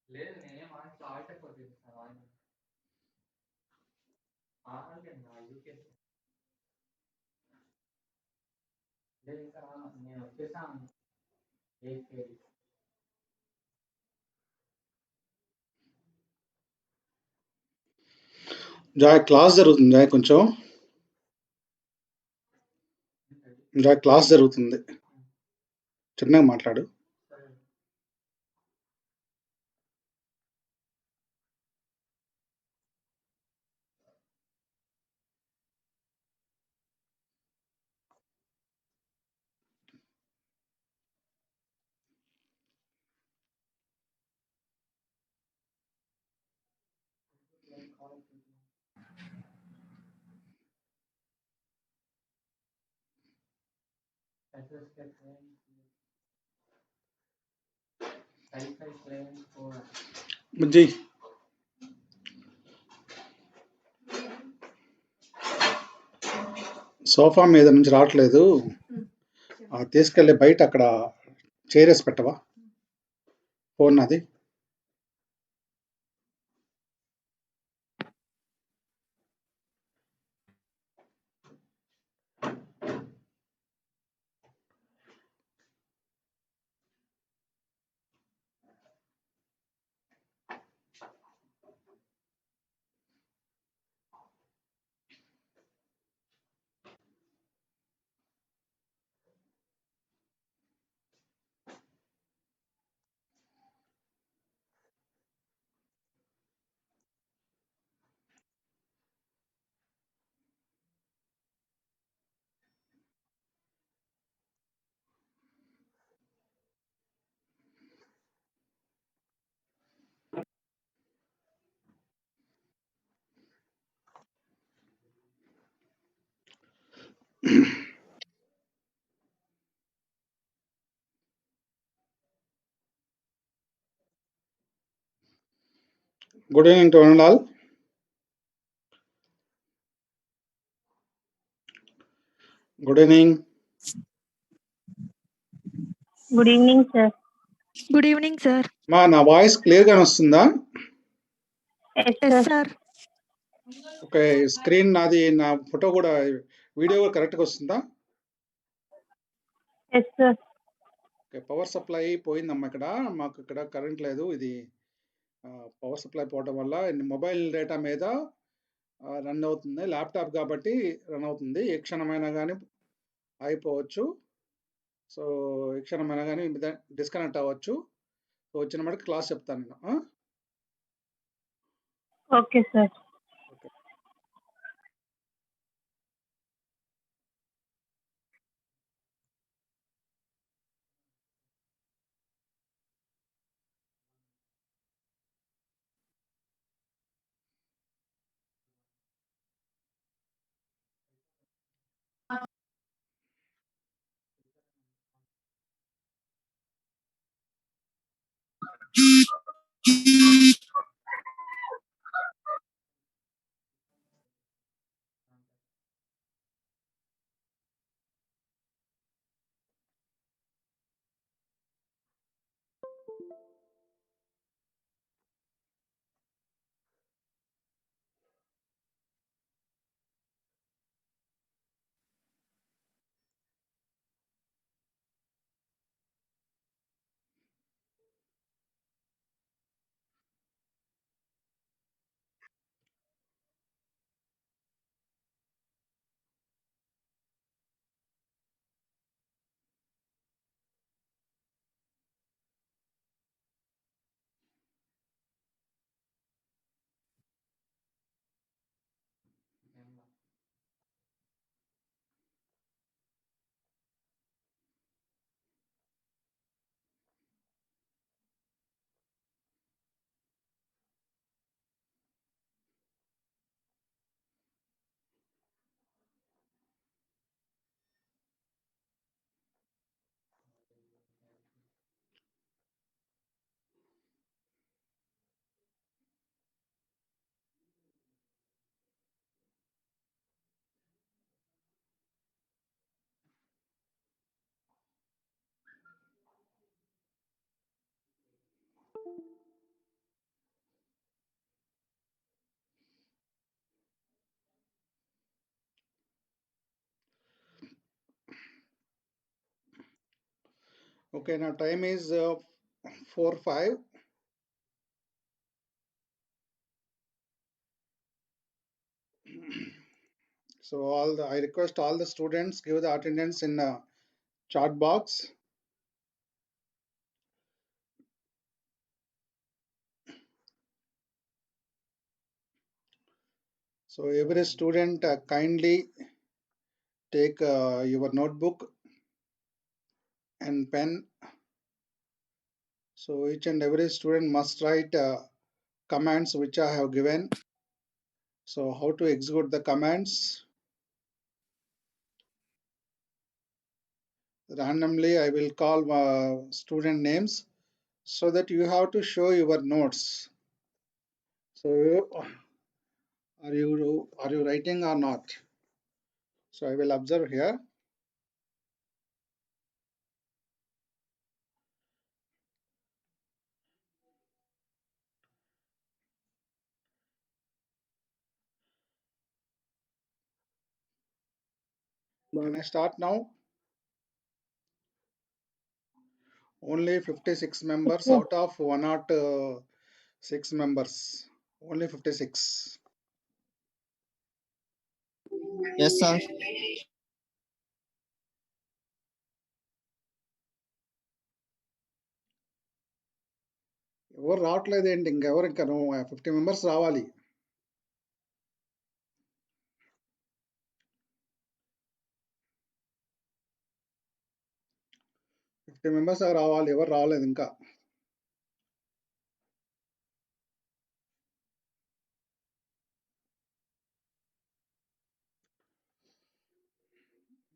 లేదు నేనేం ఆల్ట్ అయిపోతుంది సార్ యూకే లేదు సార్ నేను వచ్చేసాను ఏకేది జాయ్ క్లాస్ జరుగుతుంది జాయ్ కొంచెం జాయ్ క్లాస్ జరుగుతుంది చిన్నగా మాట్లాడు సరే బుజ్జి సోఫా మీద నుంచి రావట్లేదు తీసుకెళ్ళి బయట అక్కడ చైరేసి పెట్టవా ఫోన్ అది good evening to all good evening good evening sir. Good evening sir. నా వాయిస్ క్లియర్ గా వస్తుందా? Yes yes sir. Sir. Okay screen నాది నా ఫోటో కూడా వీడియో కూడా కరెక్ట్గా వస్తుందా? Yes sir. Okay power supply పోయిందమ్మా ఇక్కడ మాకు ఇక్కడ కరెంట్ లేదు ఇది పవర్ సప్లై పోవడం వల్ల మొబైల్ డేటా మీద రన్ అవుతుంది ల్యాప్టాప్ కాబట్టి రన్ అవుతుంది ఏ క్షణమైనా కానీ అయిపోవచ్చు సో ఏ క్షణమైనా కానీ డిస్కనెక్ట్ అవ్వచ్చు సో వచ్చిన మటుకు క్లాస్ చెప్తాను నేను okay sir. Okay, now time is 4:05. So I request all the students give the attendance in chat box. So every student kindly take your notebook and pen. So each and every student must write commands which I have given. So how to execute the commands? Randomly, I will call student names so that you have to show your notes. So are you writing or not? So I will observe here. Can I start now? Only 56 members Yes. out of 106 members. Only 56. Yes, sir. ఎవరు రావట్లేదు ఏంటి ఇంకెవరు ఇంకా 50 members రావాలి. 50 members రావాలి, ఎవరు రాలేదు ఇంకా.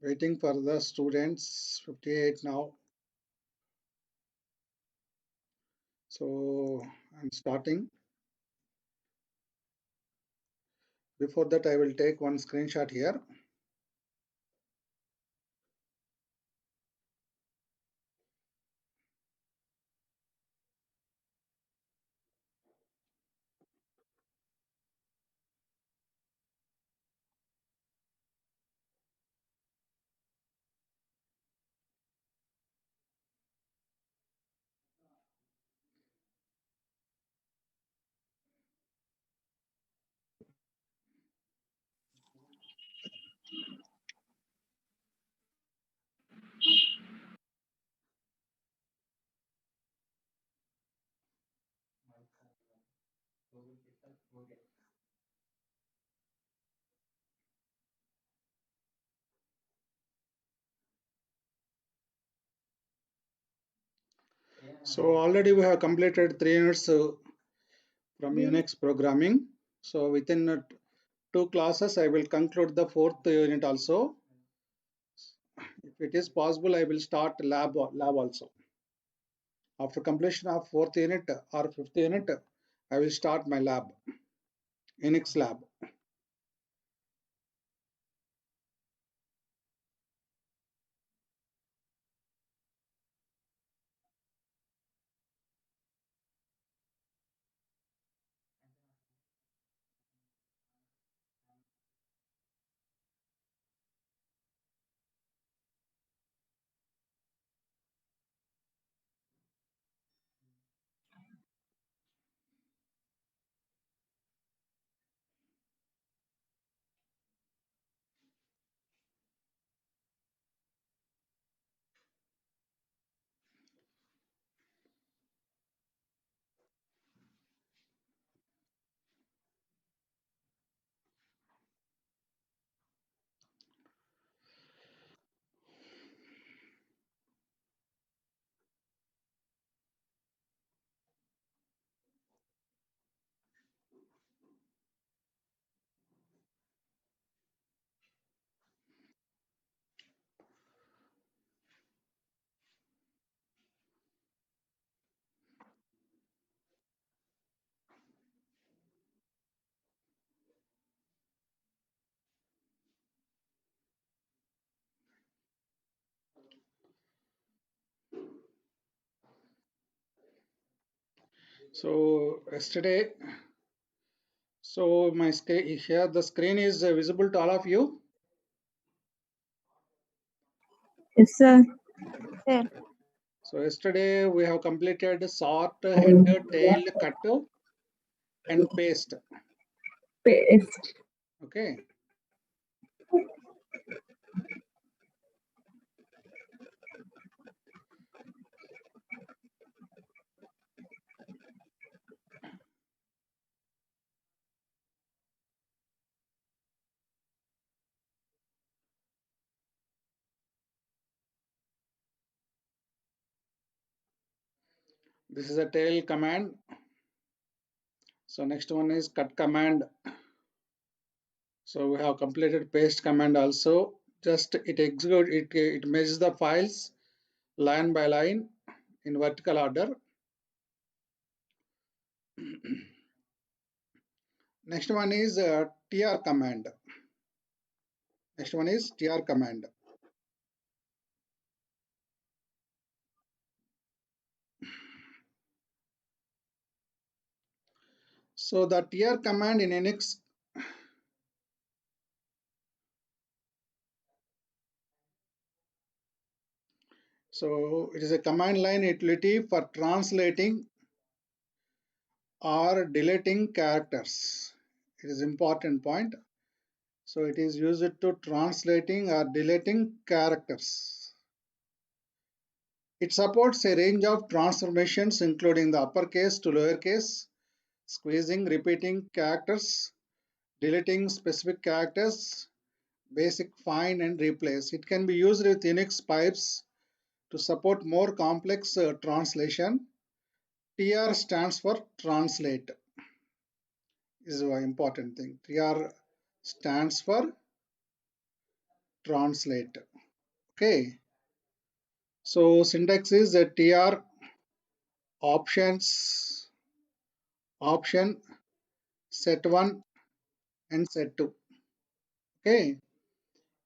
Waiting for the students. 58 now. So I'm starting. Before that, I will take one screenshot here. So already we have completed 3 units from Unix programming. So within 2 classes, I will conclude the 4th unit also. If it is possible, I will start lab also. After completion of 4th unit or 5th unit, I will start my lab, Unix lab. So yesterday, so my here the screen is visible to all of you. Yes, sir. Sir. So yesterday we have completed sort, head, tail, cut, and paste. Paste. Okay. This is a tail command. So next one is cut command. So we have completed paste command also. Just it execute it measures the files line by line in vertical order. Next one is tr command. Next one is tr command. So the tr command in Unix, so it is a command line utility for translating or deleting characters. It is important point. So it is used to translating or deleting characters. It supports a range of transformations including the uppercase to lowercase, squeezing, repeating characters, deleting specific characters, basic find and replace. It can be used with Unix pipes to support more complex translation. TR stands for translate. Is an important thing. TR stands for translate. Okay. So syntax is a TR options, option, set 1 and set 2. Okay.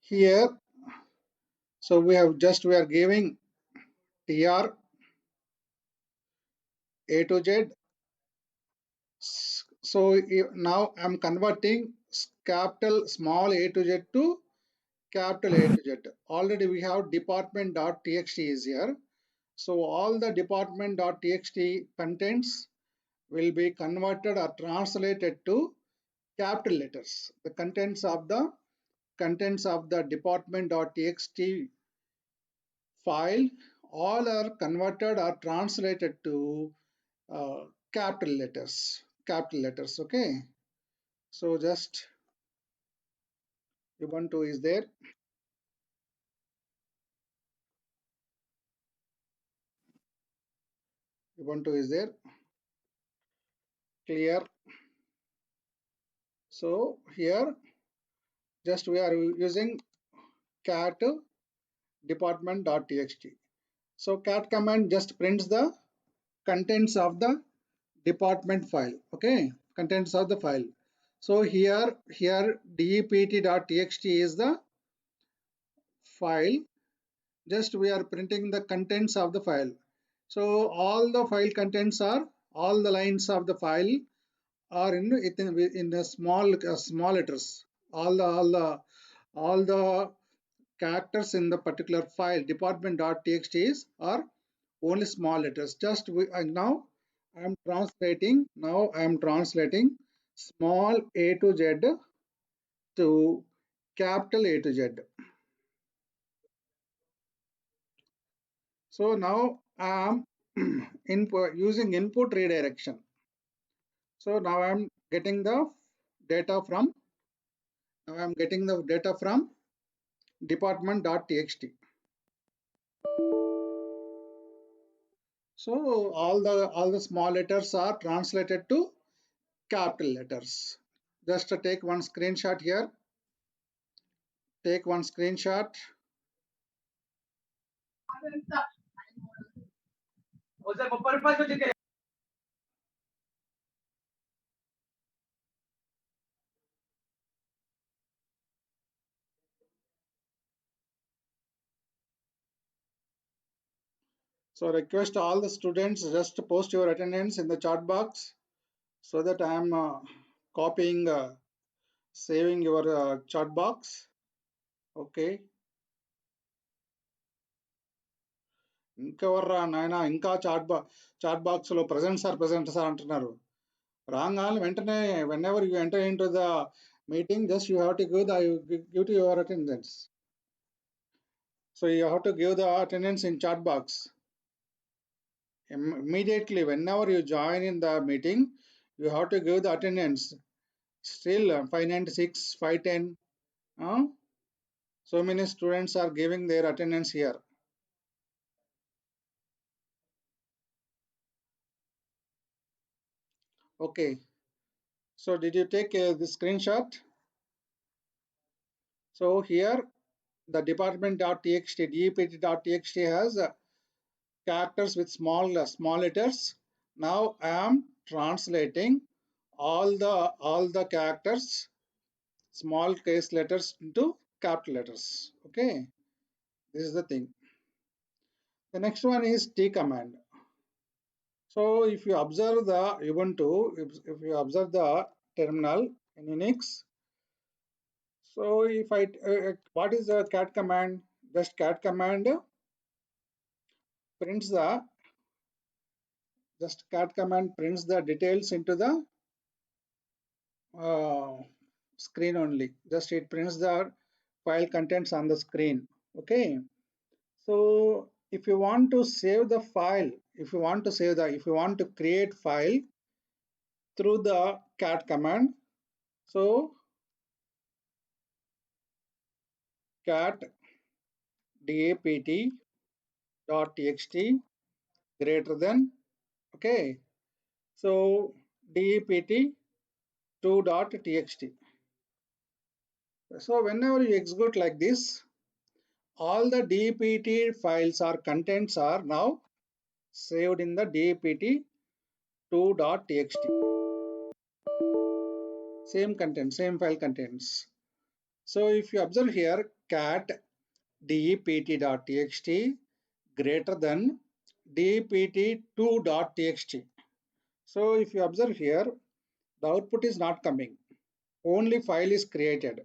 Here, so we are giving TR A to Z. So now I'm converting capital small a to z to capital A to Z. Already we have department.txt is here. So all the department.txt contents will be converted or translated to capital letters. The contents of the department.txt file all are converted or translated to uh, capital letters. Capital letters. Okay. So just Ubuntu is there. Ubuntu is there. Clear. So here just we are using cat department.txt. So cat command just prints the contents of the department file. Okay, contents of the file. So here dept.txt is the file. Just we are printing the contents of the file. So all the file contents are all the lines of the file are in the small letters. All the characters in the particular file department.txt are only small letters. Just now I am translating. Now I am translating small a to z to capital A to Z. So now I am using input redirection. So now I am getting the data from department.txt. So all the small letters are translated to capital letters. Just take one screenshot here. Take one screenshot. So request all the students just post your attendance in the chat box so that I am copying, saving your chat box. Okay. ఇంకెవర్రా నాయన ఇంకా chat బాక్స్లో present sir అంటున్నారు. రాగానే వెంటనే whenever you enter into the meeting, just you have to give to your attendance. So you have to give the attendance in chat box. Immediately whenever you join in the meeting, you have to give the attendance. Still 596, 510, so many students are giving their attendance here. Okay, so did you take the screenshot? So here the department.txt, dept.txt has characters with small letters. Now I am translating all the characters, small case letters, into capital letters. Okay, this is the thing. The next one is T command. So if you observe the Ubuntu, if you observe the terminal in Unix, so if I what is the cat command? Just cat command prints the details into the screen only. Just it prints the file contents on the screen. Okay, so if you want to save the file, if you want to create file through the cat command, so cat dapt.txt greater than, okay, so dapt2.txt. So whenever you execute like this, all the dpt files or contents are now saved in the dapt2.txt. Same content, same file contents. So if you observe here, cat dapt.txt greater than dapt2.txt. So if you observe here, the output is not coming, only file is created.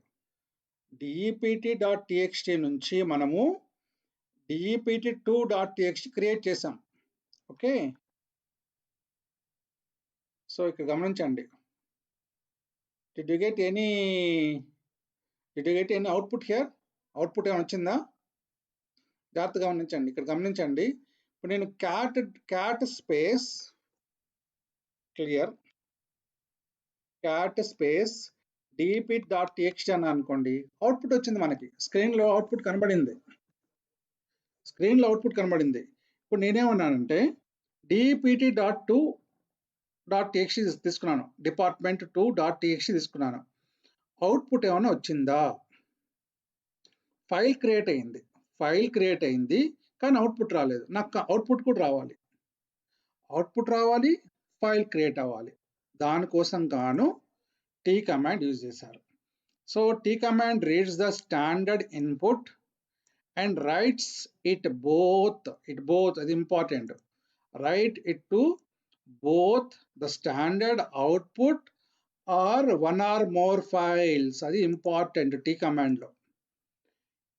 dept.txt నుంచి మనము dept2.txt create చేసాం. Okay, so ఇక్కడ గమనించండి. Did you get any output here? Output ఏమైనా వచ్చిందా? జాగ్రత్తగా గమనించండి. ఇక్కడ గమనించండి, ఇప్పుడు నేను cat space clear cat space dpt.txt అని అనుకోండి, అవుట్పుట్ వచ్చింది. మనకి స్క్రీన్లో అవుట్పుట్ కనబడింది. ఇప్పుడు నేనేమన్నానంటే dpt.2.txt తీసుకున్నాను, department2.txt తీసుకున్నాను. అవుట్పుట్ ఏమైనా వచ్చిందా? ఫైల్ క్రియేట్ అయింది కానీ అవుట్పుట్ రాలేదు. నాకు అవుట్పుట్ కూడా రావాలి, ఫైల్ క్రియేట్ అవ్వాలి. దానికోసం గాను T command యూజ్ చేశారు. So T command reads the standard input and writes it both, అది important, write it to both the standard output or one or more files. అది important T command లో.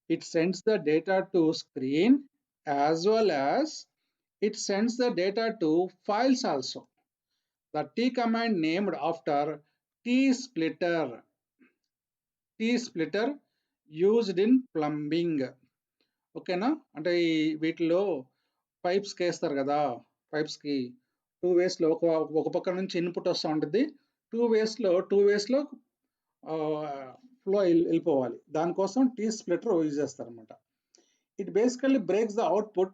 It sends the data to screen as well as it sends the data to files also. The T command named after T-splitter used in plumbing. ఓకేనా? అంటే ఈ వీటిలో పైప్స్కి వేస్తారు కదా, పైప్స్కి 2 waysలో ఒక పక్క నుంచి ఇన్పుట్ వస్తూ ఉంటుంది, 2 waysలో ఫ్లో వెళ్ళిపోవాలి. దానికోసం T-splitter యూజ్ చేస్తారనమాట. It basically breaks the output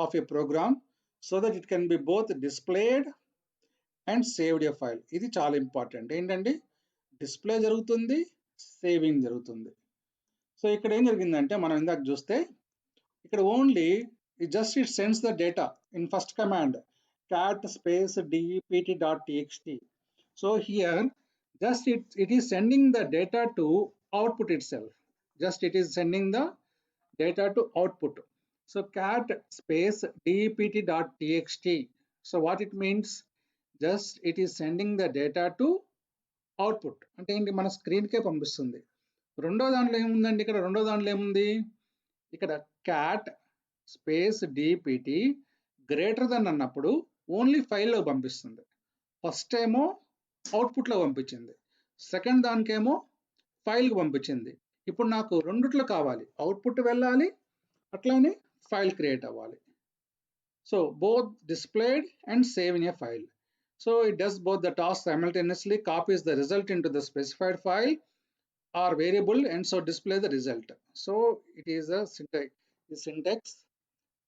of a program so that it can be both displayed and saved a file. ఇది చాలా ఇంపార్టెంట్. ఏంటండి, డిస్ప్లే జరుగుతుంది, సేవింగ్ జరుగుతుంది. సో ఇక్కడ ఏం జరిగిందంటే, మనం ఇందాక చూస్తే ఇక్కడ only it sends the data in first command cat space dept.txt. So here just it is sending the data to output itself. It is sending the data to output. So cat space dept.txt. So what it means, just it is sending the data to output. అంటే ఏంటి, మన స్క్రీన్కే పంపిస్తుంది. రెండో దాంట్లో ఏముందండి, ఇక్కడ cat space DPT greater than అన్నప్పుడు only ఫైల్లో పంపిస్తుంది. ఫస్ట్ ఏమో అవుట్పుట్లో పంపించింది, సెకండ్ దానికేమో ఫైల్కి పంపించింది. ఇప్పుడు నాకు రెండిట్లో కావాలి, అవుట్పుట్ వెళ్ళాలి, అట్లానే ఫైల్ క్రియేట్ అవ్వాలి. So both displayed and save in a file. So it does both the tasks simultaneously, copies the result into the specified file or variable, and so display the result. So it is a syntax. The syntax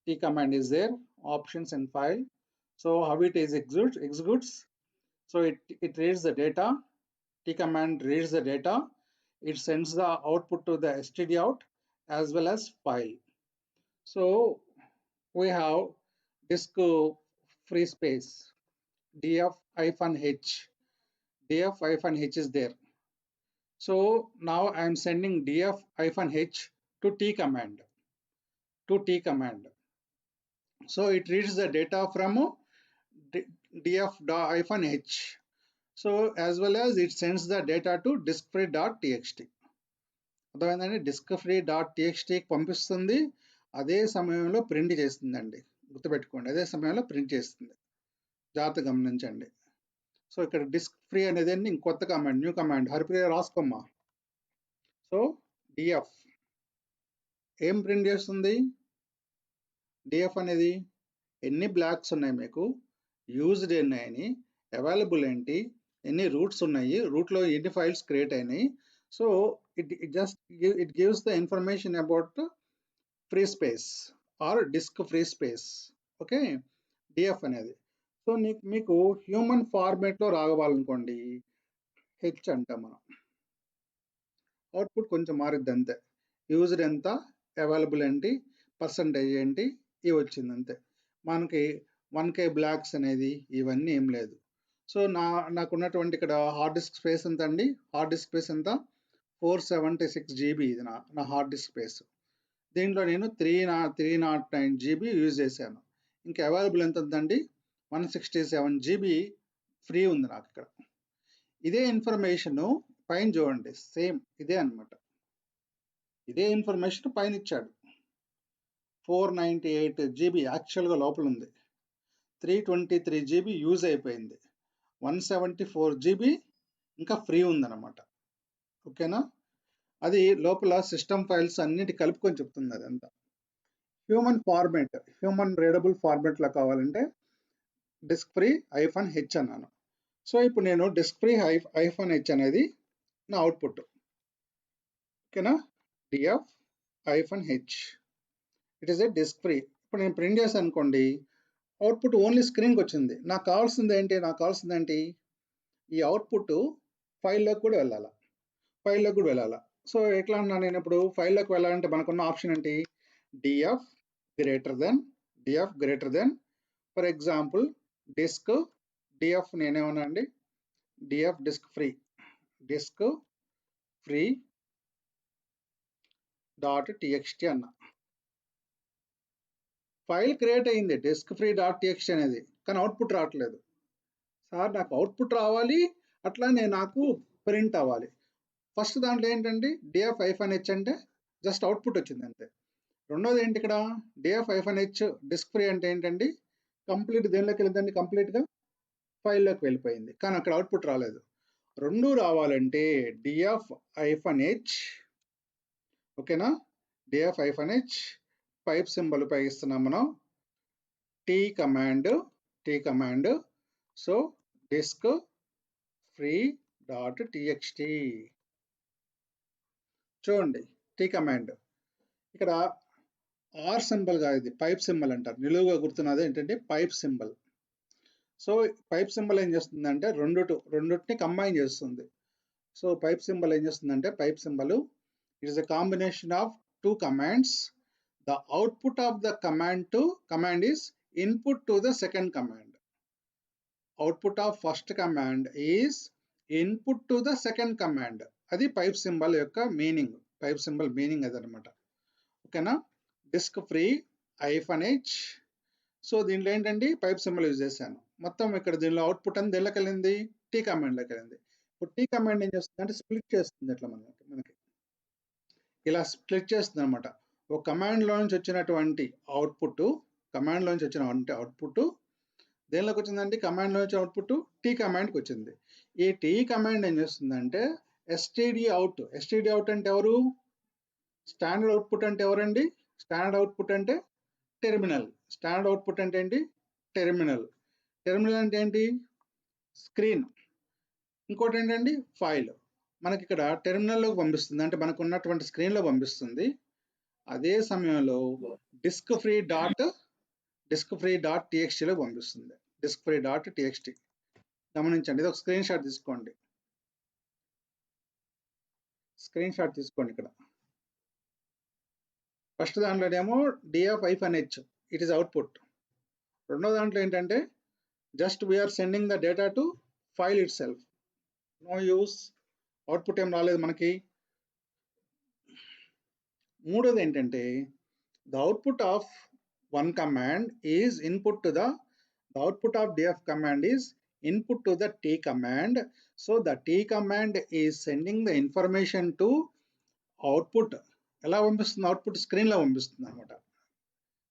T command is there, options and file. So how it is executes. So it reads the data. T command reads the data. It sends the output to the stdout as well as file. So we have disk free space df-h. df-h is there. So now I am sending df-h to T command. So it reads the data from df-h. So as well as it sends the data to diskfree.txt. అర్థమైందండి, diskfree.txt పంపిస్తుంది, అదే సమయంలో print చేస్తుందండి. గుర్తుపెట్టుకోండి, అదే సమయంలో print చేస్తుంది. జాగ్రత్త గమనించండి. సో ఇక్కడ డిస్క్ ఫ్రీ అనేది ఇంకొత్త కమాండ్, న్యూ కమాండ్. హరిప్రియ రాసుకోమ్మా. సో డిఎఫ్ ఏం ప్రింట్ చేస్తుంది? డిఎఫ్ అనేది ఎన్ని బ్లాక్స్ ఉన్నాయి మీకు, యూజ్డ్ ఎన్ని, అవైలబుల్ ఏంటి, ఎన్ని రూట్స్ ఉన్నాయి, రూట్లో ఎన్ని ఫైల్స్ క్రియేట్ అయినాయి. So it gives the information about free space or disk free space. Okay, DF అనేది. సో మీకు హ్యూమన్ ఫార్మేట్లో రావాలనుకోండి, హెచ్ అంటాం మనం. అవుట్పుట్ కొంచెం మారిద్ది అంతే. యూజ్డ్ ఎంత, అవైలబుల్ ఏంటి, పర్సంటేజ్ ఏంటి, ఇవి వచ్చింది అంతే. మనకి 1K బ్లాక్స్ అనేది ఇవన్నీ ఏం లేదు. సో నాకున్నటువంటి ఇక్కడ హార్డ్ డిస్క్ స్పేస్ ఎంత అండి? హార్డ్ డిస్క్ స్పేస్ ఎంత? 476 GB ఇది నా హార్డ్ డిస్క్ స్పేస్. దీంట్లో నేను 309 GB యూజ్ చేశాను. ఇంకా అవైలబుల్ ఎంత ఉందండి? 167 GB ఫ్రీ ఉంది నాకు ఇక్కడ. ఇదే ఇన్ఫర్మేషన్ పైన చూడండి, సేమ్ ఇదే అనమాట. ఇదే ఇన్ఫర్మేషన్ పైన ఇచ్చాడు. 498 GB యాక్చువల్గా లోపల ఉంది, 323 GB యూజ్ అయిపోయింది, 174 GB ఇంకా ఫ్రీ ఉందన్నమాట. ఓకేనా, అది లోపల సిస్టమ్ ఫైల్స్ అన్నిటి కలుపుకొని చెప్తుంది అదంతా. హ్యూమన్ ఫార్మేట్, హ్యూమన్ రీడబుల్ ఫార్మేట్లో కావాలంటే డిస్క్ ఫ్రీ -h అన్నాను. సో ఇప్పుడు నేను డిస్క్ ఫ్రీ -h అనేది నా అవుట్పుట్. ఓకేనా, df-h it is a disk free. ఇప్పుడు నేను ప్రింట్ చేశాను అనుకోండి, అవుట్పుట్ ఓన్లీ స్క్రీన్కి వచ్చింది. నాకు కావాల్సింది ఏంటి? ఈ అవుట్పుట్ ఫైల్లోకి కూడా వెళ్ళాలా. సో ఎట్లా అన్నా, నేను ఇప్పుడు ఫైల్లోకి వెళ్ళాలంటే మనకున్న ఆప్షన్ ఏంటి? df greater than for example disk df నేనేమన్నా అండి, df డిస్క్ ఫ్రీ .txt అన్నా. ఫైల్ క్రియేట్ అయింది డిస్క్ ఫ్రీ .txt అనేది, కానీ అవుట్పుట్ రావట్లేదు. సార్ నాకు అవుట్పుట్ రావాలి, అట్లానే నాకు ప్రింట్ అవ్వాలి. ఫస్ట్ దాంట్లో ఏంటండి, df-h అంటే జస్ట్ అవుట్పుట్ వచ్చింది అంతే. రెండోది ఏంటి, ఇక్కడ df-h డిస్క్ ఫ్రీ అంటే ఏంటండి, కంప్లీట్ దేనిలోకి వెళ్ళిందండి, కంప్లీట్గా ఫైల్లోకి వెళ్ళిపోయింది, కానీ అక్కడ అవుట్పుట్ రాలేదు. రెండు రావాలంటే df-h, ఓకేనా, df-h పైప్ సింబల్ ఉపయోగిస్తున్నాం మనం, T command. So disk free .txt చూడండి, T కమాండ్. ఇక్కడ ఆర్ సింబల్ కాదు, ఇది పైప్ సింబల్ అంటారు. నిలువుగా గుర్తున్నది ఏంటంటే pipe symbol. So pipe symbol ఏం చేస్తుందంటే రెండుటిని కంబైన్ చేస్తుంది. సో పైప్ సింబల్ ఏం చేస్తుందంటే, pipe symbol it is a combination of two commands. The output of the command is input to the second command. Output of first command is input to the second command. అది pipe symbol యొక్క meaning. Pipe symbol meaning అదనమాట. ఓకేనా, disk free -h. So దీంట్లో ఏంటండి, pipe symbol use చేశాను. మొత్తం ఇక్కడ దీనిలో అవుట్పుట్ అని దేనిలోకి వెళ్ళింది, T కమాండ్లోకి వెళ్ళింది. ఇప్పుడు T కమాండ్ ఏం చేస్తుంది అంటే స్ప్లిట్ చేస్తుంది. ఇట్లా మనకి ఇలా స్ప్లిట్ చేస్తుంది అనమాట. ఒక కమాండ్లో నుంచి వచ్చినటువంటి అవుట్పుట్, కమాండ్లో నుంచి వచ్చిన అవుట్పుట్ దేనిలోకి వచ్చిందండి? కమాండ్లో నుంచి అవుట్పుట్ టీ కమాండ్కి వచ్చింది. ఈ టీ కమాండ్ ఏం చేస్తుందంటే ఎస్టీడీ అవుట్. ఎస్టీడీ అవుట్ అంటే ఎవరు? స్టాండర్డ్ అవుట్పుట్ అంటే ఎవరండి? స్టాండర్డ్ అవుట్పుట్ అంటే టెర్మినల్. స్టాండర్డ్ అవుట్పుట్ అంటే ఏంటి? టెర్మినల్. టెర్మినల్ అంటే ఏంటి? స్క్రీన్. ఇంకోటి ఏంటండి? ఫైల్. మనకి ఇక్కడ టెర్మినల్లోకి పంపిస్తుంది, అంటే మనకు ఉన్నటువంటి స్క్రీన్లో పంపిస్తుంది. అదే సమయంలో డిస్క్ ఫ్రీ డాట్ టీఎక్స్టీలో పంపిస్తుంది. డిస్క్ ఫ్రీ డాట్ టీఎక్స్టీ గమనించండి. ఇది ఒక స్క్రీన్ షాట్ తీసుకోండి. స్క్రీన్ షాట్ తీసుకోండి. ఇక్కడ ఫస్ట్ దాంట్లోనేమో df-h ఇట్ ఈస్ అవుట్పుట్. రెండో దాంట్లో ఏంటంటే just we are sending the data to file itself. No use, output ఏం రాలేదు మనకి. మూడోది ఏంటంటే the output of one command is input to the output of df command is input to the t command. So the t command is sending the information to output. ఎలా పంపిస్తుంది? Output స్క్రీన్లో పంపిస్తుంది అనమాట.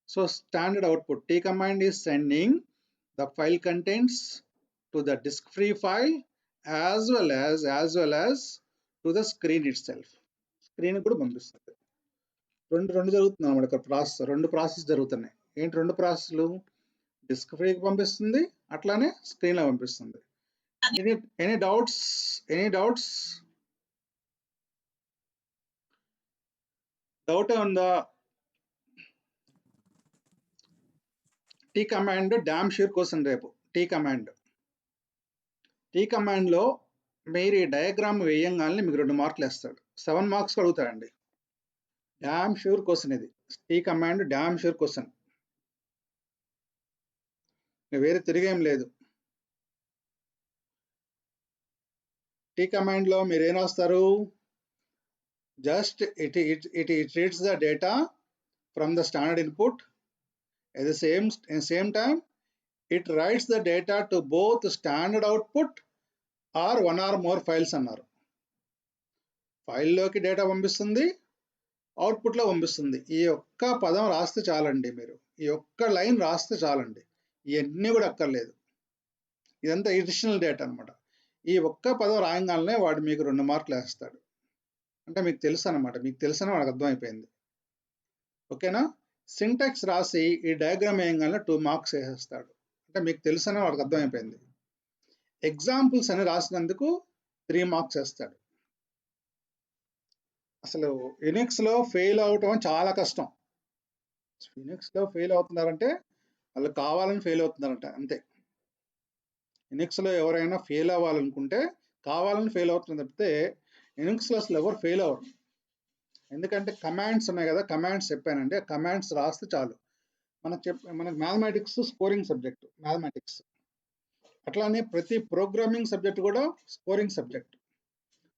So standard output t command is sending the file contents to the disk free file as well as to the screen itself. Screen కూడా పంపిస్తుంది. రెండు జరుగుతుంది అనమాట. ఇక్కడ ప్రాసెస్, రెండు ప్రాసెస్ జరుగుతున్నాయి. ఏంటి రెండు ప్రాసెస్లు? డిస్క్ ఫ్రీకి పంపిస్తుంది, అట్లానే స్క్రీన్లో పంపిస్తుంది. Any doubts? డౌట్ ఉందా? టీ కమాండ్ డామ్ షూర్ కోసం రేపు టీ కమాండ్లో మీరు ఈ డయాగ్రామ్ వేయంగానే మీకు 2 మార్కులు వేస్తాడు. 7 మార్క్స్ అడుగుతాడండి. డామ్ షూర్ క్వశ్చన్ ఇది. T command damn sure question, వేరే తిరిగేం లేదు. టీ కమాండ్లో మీరు ఏం రాస్తారు? Just it reads the data from the standard input. At the same time it writes the data to both standard output or one or more files అన్నారు. ఫైల్లోకి data పంపిస్తుంది, అవుట్పుట్లో పంపిస్తుంది. ఈ ఒక్క పదం రాస్తే చాలండి. మీరు ఈ ఒక్క లైన్ రాస్తే చాలండి. ఇవన్నీ కూడా అక్కర్లేదు. ఇదంతా ఎడిషనల్ డేటా అనమాట. ఈ ఒక్క పదం రాయంగానే వాడు మీకు 2 మార్కులు వేస్తాడు. అంటే మీకు తెలుసు అనమాట. మీకు తెలుసని వాడికి అర్థమైపోయింది. ఓకేనా? సింటాక్స్ రాసి ఈ డయాగ్రామ్ వేయంగానే 2 మార్క్స్ వేసేస్తాడు. అంటే మీకు తెలుసని వాడికి అర్థమైపోయింది. ఎగ్జాంపుల్స్ అని రాసినందుకు 3 మార్క్స్ వేస్తాడు. అసలు యునిక్స్లో ఫెయిల్ అవటం చాలా కష్టం. యునిక్స్లో ఫెయిల్ అవుతున్నారంటే వాళ్ళు కావాలని ఫెయిల్ అవుతున్నారంట, అంతే. యునిక్స్లో ఎవరైనా ఫెయిల్ అవ్వాలనుకుంటే కావాలని ఫెయిల్ అవుతుంది తప్పితే యునిక్స్లో అసలు ఎవరు ఫెయిల్ అవ్వరు. ఎందుకంటే కమాండ్స్ ఉన్నాయి కదా, కమాండ్స్ చెప్పానండి. ఆ కమాండ్స్ రాస్తే చాలు. మనకు మ్యాథమెటిక్స్ స్కోరింగ్ సబ్జెక్ట్, మ్యాథమెటిక్స్. అట్లానే ప్రతి ప్రోగ్రామింగ్ సబ్జెక్ట్ కూడా స్కోరింగ్ సబ్జెక్ట్.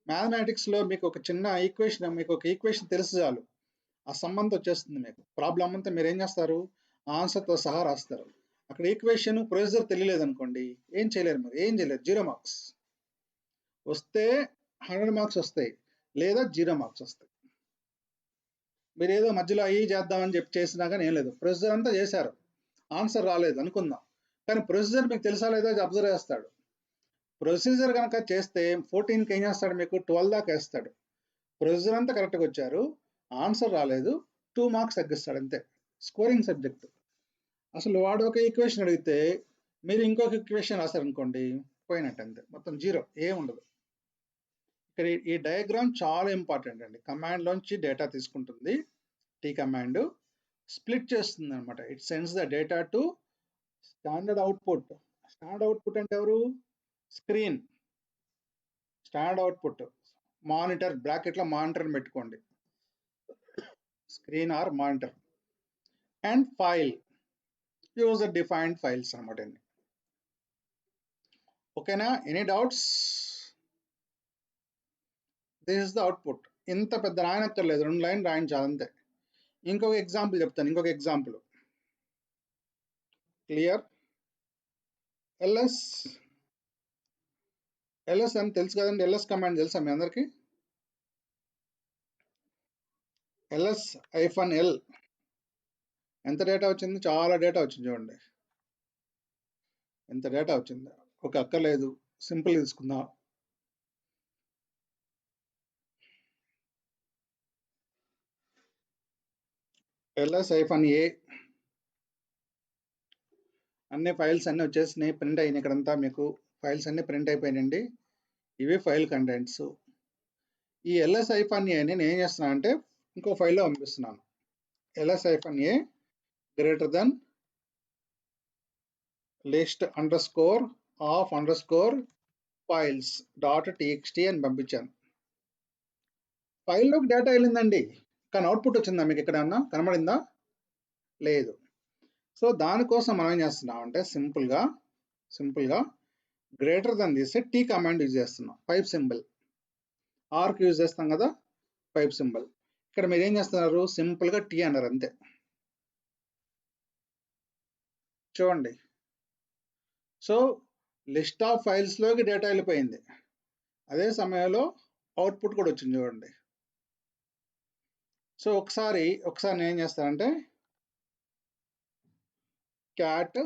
మ్యాథమెటిక్స్లో మీకు ఒక చిన్న ఈక్వేషన్ తెలిసి చాలు, ఆ సంబంధం వచ్చేస్తుంది మీకు. ప్రాబ్లం అంతా మీరు ఏం చేస్తారు? ఆన్సర్తో సహా రాస్తారు. అక్కడ ఈక్వేషన్ ప్రొసీజర్ తెలియలేదు అనుకోండి, ఏం చేయలేరు. మీరు ఏం చేయలేరు. 0 మార్క్స్ వస్తే 100 మార్క్స్ వస్తాయి, లేదా 0 మార్క్స్ వస్తాయి. మీరు ఏదో మధ్యలో అయ్యి చేద్దామని చెప్పి చేసినా కానీ ఏం లేదు. ప్రొసీజర్ అంతా చేశారు, ఆన్సర్ రాలేదు అనుకుందాం, కానీ ప్రొసీజర్ మీకు తెలుసా లేదా అబ్జర్వ్ చేస్తాడు. ప్రొసీజర్ కనుక చేస్తే 14కి ఏం చేస్తాడు? మీకు 12 దాకా వేస్తాడు. ప్రొసీజర్ అంతా కరెక్ట్గా వచ్చారు, ఆన్సర్ రాలేదు, 2 మార్క్స్ తగ్గిస్తాడు, అంతే. Scoring subject. అసలు వాడు ఒక ఈక్వేషన్ అడిగితే మీరు ఇంకొక ఈక్వేషన్ రాశారనుకోండి, పోయినట్టు, అంతే. మొత్తం 0, ఏముండదు. ఇక్కడ ఈ డయాగ్రామ్ చాలా ఇంపార్టెంట్ అండి. కమాండ్లోంచి డేటా తీసుకుంటుంది టీ కమాండ్, స్ప్లిట్ చేస్తుంది అనమాట. It sends the data to standard output. Standard output అంటే ఎవరు? స్క్రీన్. స్టాండర్డ్ అవుట్పుట్ మానిటర్, బ్రాకెట్లో మానిటర్ పెట్టుకోండి, screen or monitor. And file, user defined files అనమాట. ఓకేనా? Any doubts? This is the output. ఇంత పెద్ద రాయనక్కర్లేదు, 2 లైన్ రాయించాలి, అంతే. ఇంకొక ఎగ్జాంపుల్ చెప్తాను. ఇంకొక ఎగ్జాంపుల్ క్లియర్? ఎల్ఎస్ అని తెలుసు కదండి. ఎల్ఎస్ కమాండ్ తెలుసా మీ అందరికి? ls-l ఎంత డేటా వచ్చింది? చాలా డేటా వచ్చింది చూడండి. ఎంత డేటా వచ్చింది. ఓకే, అక్కర్లేదు, సింపుల్ తీసుకుందాం. ls-a అన్ని ఫైల్స్ అన్నీ వచ్చేసినాయి, ప్రింట్ అయినాయి. ఇక్కడంతా మీకు ఫైల్స్ అన్ని ప్రింట్ అయిపోయినాయండి. ఇవి ఫైల్ కంటెంట్స్. ఈ ls-a నేను ఏం చేస్తున్నాను అంటే ఇంకో ఫైల్లో పంపిస్తున్నాను. ls-a greater than list underscore of underscore files .txt అని పంపించాను. ఫైల్లోకి డేటా వెళ్ళిందండి, కానీ అవుట్పుట్ వచ్చిందా మీకు ఎక్కడన్నా కనబడిందా? లేదు. సో దానికోసం మనం ఏం చేస్తున్నాం అంటే సింపుల్గా గ్రేటర్ దెన్ తీస్తే టీ కమాండ్ యూజ్ చేస్తున్నాం. పైప్ సింబల్ ఆర్క్ యూజ్ చేస్తాం కదా, పైప్ సింబల్. ఇక్కడ మీరు ఏం చేస్తున్నారు? సింపుల్గా టీ అన్నారు అంతే. చూడండి, సో లిస్ట్ ఆఫ్ ఫైల్స్లోకి డేటా వెళ్ళిపోయింది. అదే సమయంలో అవుట్పుట్ కూడా వచ్చింది చూడండి. సో ఒకసారి నేను ఏం చేస్తానంటే cat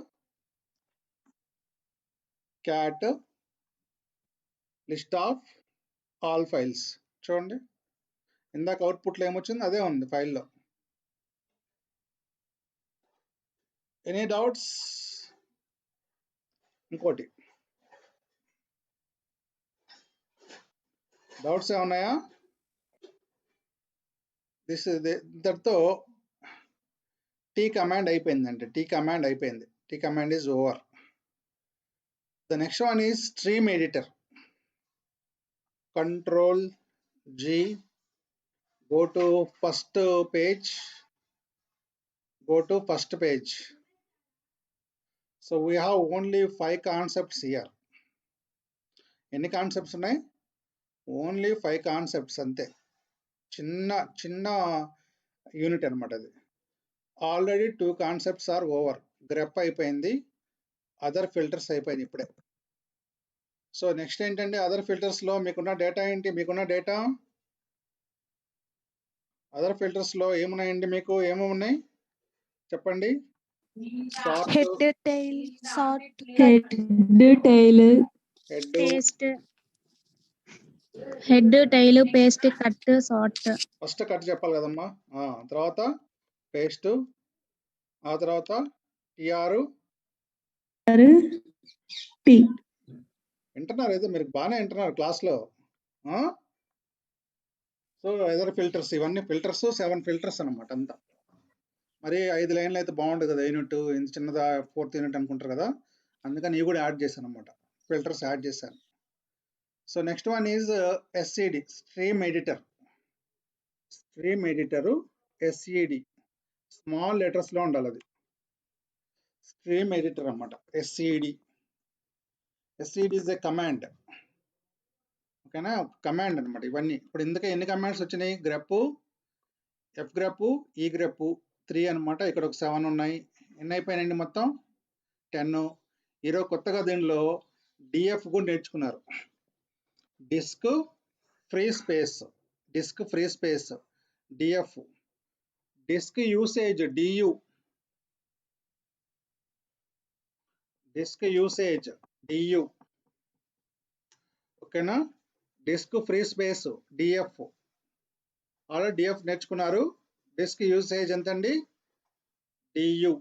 list of all files. చూడండి, ఇందాక అవుట్పుట్లో ఏమొచ్చింది అదే ఉంది ఫైల్లో. Any doubts? ఇంకోటి డౌట్స్ ఏమన్నాయా? ఇంతటితో టీ కమాండ్ అయిపోయిందంటే T command is over. The next one is stream editor. Control G, go to first page. So we have only 5 concepts here. ఎన్ని కాన్సెప్ట్స్ ఉన్నాయి? ఓన్లీ 5 కాన్సెప్ట్స్ అంతే. చిన్న యూనిట్ అనమాట అది. Already 2 concepts are over. Grep అయిపోయింది, other filters అయిపోయింది ఇప్పుడే. So next ఏంటంటే అదర్ ఫిల్టర్స్లో మీకున్న డేటా ఏంటి? అదర్ ఫిల్టర్స్లో ఏమున్నాయండి? మీకు ఏమున్నాయి చెప్పండి. Head, tail, sort, Head, tail, paste, cut, sort. First cut చెప్పాలి కదమ్మా. తర్వాత పేస్ట్, ఆ తర్వాత టిఆర్ T. వింటున్నారు అయితే మీరు బాగానే వింటున్నారు క్లాస్లో. సో ఎదర్ ఫిల్టర్స్, ఇవన్నీ ఫిల్టర్స్ 7 ఫిల్టర్స్ అనమాట అంతా. మరి 5 లైన్లు అయితే బాగుంటుంది కదా యూనిట్, ఇంత చిన్నదా 4th యూనిట్ అనుకుంటారు కదా, అందుకని ఇవి కూడా యాడ్ చేశాను అనమాట, ఫిల్టర్స్ యాడ్ చేశాను. So next one is SED, stream editor SED, small లెటర్స్లో ఉండాలి అది. స్ట్రీమ్ ఎడిటర్ అన్నమాట SED ఇస్ ఎ కమాండ్. ఓకేనా, కమాండ్ అనమాట ఇవన్నీ. ఇప్పుడు ఇందుకే ఎన్ని కమాండ్స్ వచ్చినాయి? Grep, F grep, E grep 3 అనమాట. ఇక్కడ ఒక 7 ఉన్నాయి. ఎన్ని అయిపోయినాయండి మొత్తం? 10. ఈరోజు కొత్తగా దీనిలో డిఎఫ్ కూడా నేర్చుకున్నారు. Disk free space DF, disk usage DU, ఓకేనా. Disk free space DF, already DF నేర్చుకున్నారు. డిస్క్ యూసేజ్ ఎంతండి? డియు.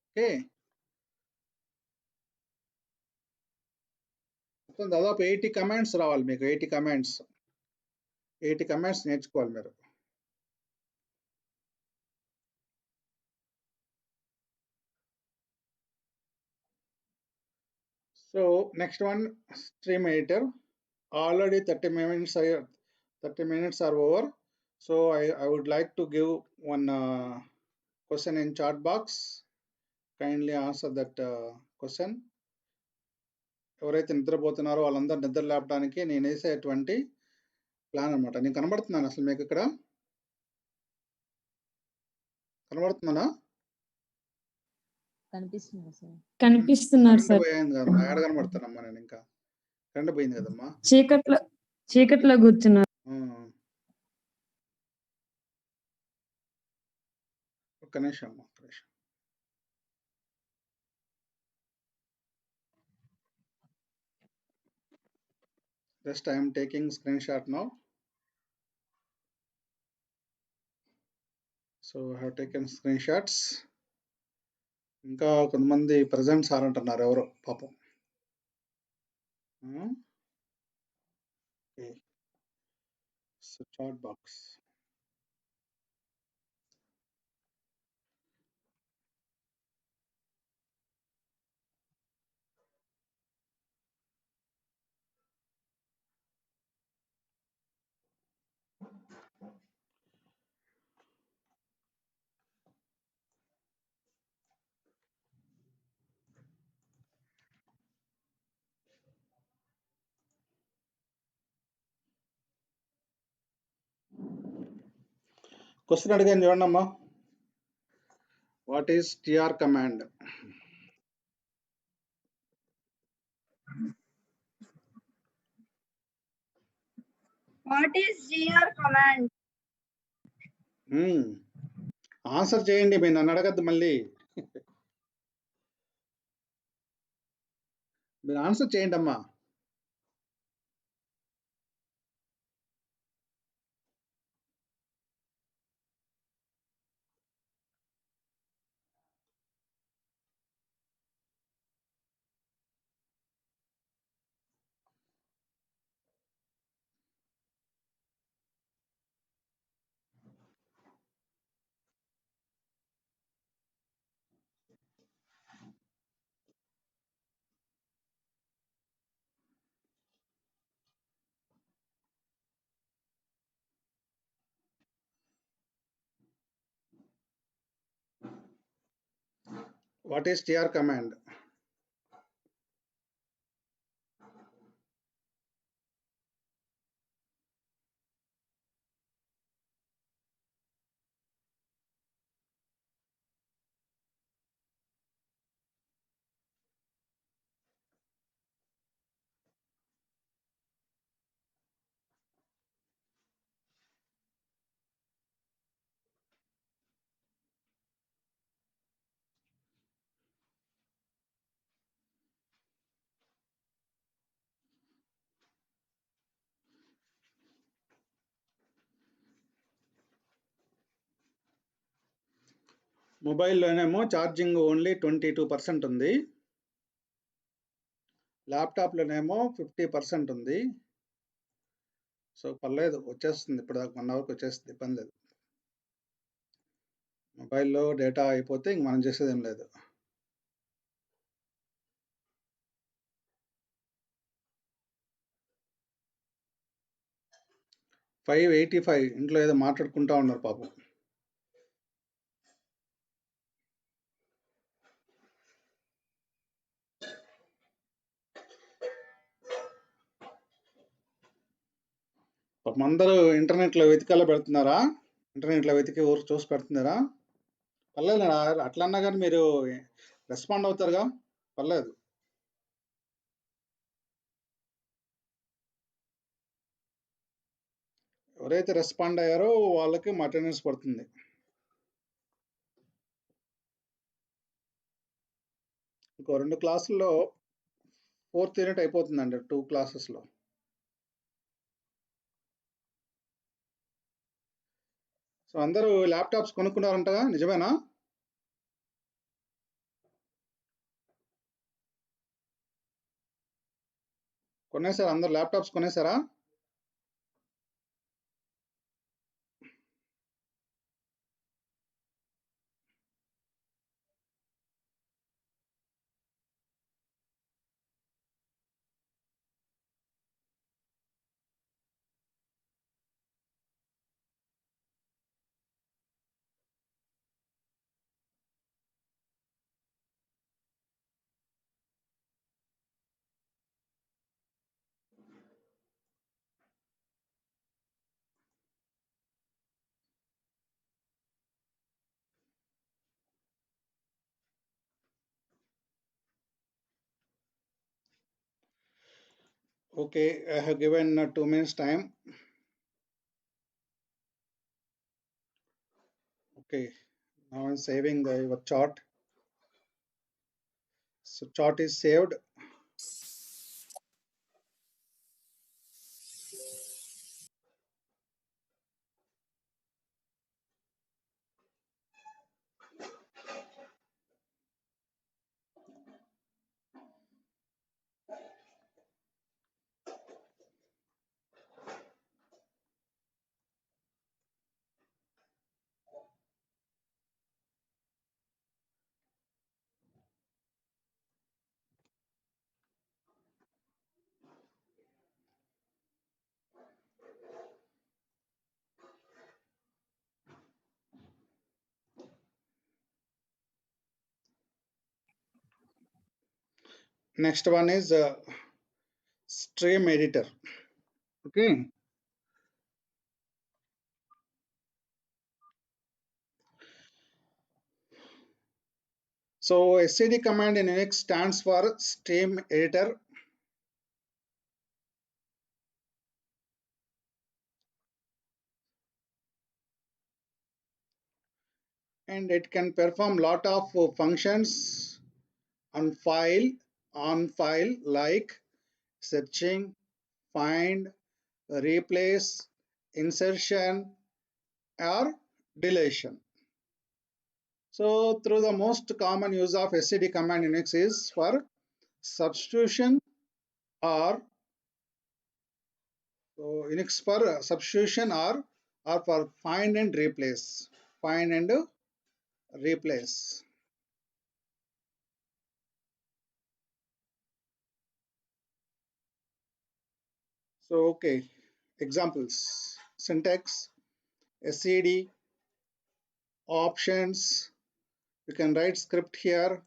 ఓకే, మొత్తం దాదాపు 80 కమాండ్స్ రావాలి మీకు. 80 కమాండ్స్ నేర్చుకోవాలి మీరు. So next one stream editor. Already 30 minutes are over. So I would like to give one question in chat box. Kindly answer that question. ఎవరైతే నిద్రపోతున్నారో వాళ్ళందరూ నిద్ర లేపడానికి నేను వేసేటువంటి ప్లాన్ అనమాట. నేను కనబడుతున్నాను అసలు మీకు ఇక్కడ? కనబడుతున్నానా? కనిపిస్తున్నారు సార్. పోయింది కదమ్మా, ఎక్కడ కనబడతానమ్మా నేను? ఇంకా కరెంట్ పోయింది కదమ్మా. చీకట్లో కూర్చున్నారు. ఒక్క నిమిషం. Just I am taking screenshot now. So I have taken screenshots. ఇంకా కొంతమంది ప్రజెంట్ సార్ అంటున్నారు ఎవరో పాపం. So chat box. క్వశ్చన్ అడిగాను చూడండి అమ్మా. What is TR command? What is GR command? Answer చేయండి, మీరు నన్ను అడగద్దు మళ్ళీ. మీరు ఆన్సర్ చేయండి అమ్మా. What is TR command? మొబైల్లోనేమో ఛార్జింగ్ ఓన్లీ 22% ఉంది, ల్యాప్టాప్లోనేమో 50% ఉంది. సో పర్లేదు, వచ్చేస్తుంది. ఇప్పుడు దాకా 1 అవర్కి వచ్చేస్తుంది, ఇబ్బంది లేదు. మొబైల్లో డేటా అయిపోతే ఇంక మనం చేసేది ఏం లేదు. $585 ఇంట్లో ఏదో మాట్లాడుకుంటా ఉన్నారు పాపం. పాపం అందరూ ఇంటర్నెట్లో వెతికల్లా పెడుతున్నారా? ఇంటర్నెట్లో వెతికి ఊరు చూసి పెడుతున్నారా? పర్లేదు, అట్లా అన్నా కానీ మీరు రెస్పాండ్ అవుతారుగా, పర్లేదు. ఎవరైతే రెస్పాండ్ అయ్యారో వాళ్ళకి అటెండెన్స్ పడుతుంది. ఇంకో 2 క్లాసుల్లో 4th యూనిట్ అయిపోతుందండి, 2 క్లాసెస్లో. సో అందరూ ల్యాప్టాప్స్ కొనుక్కున్నారంటగా, నిజమేనా? కొనేసారా? అందరు laptops కొనేసారా? Okay, I have given 2 minutes time. Okay, Now I'm saving your chart. So chart is saved. Next one is stream editor. Okay. So SCD command in Unix stands for stream editor. And it can perform lot of functions on file like searching, find, replace, insertion, or deletion. So through the most common use of SCD command in Unix is for substitution or Unix for substitution or for find and replace. Find and replace. So okay, examples: syntax, SCD, options. You can write script here.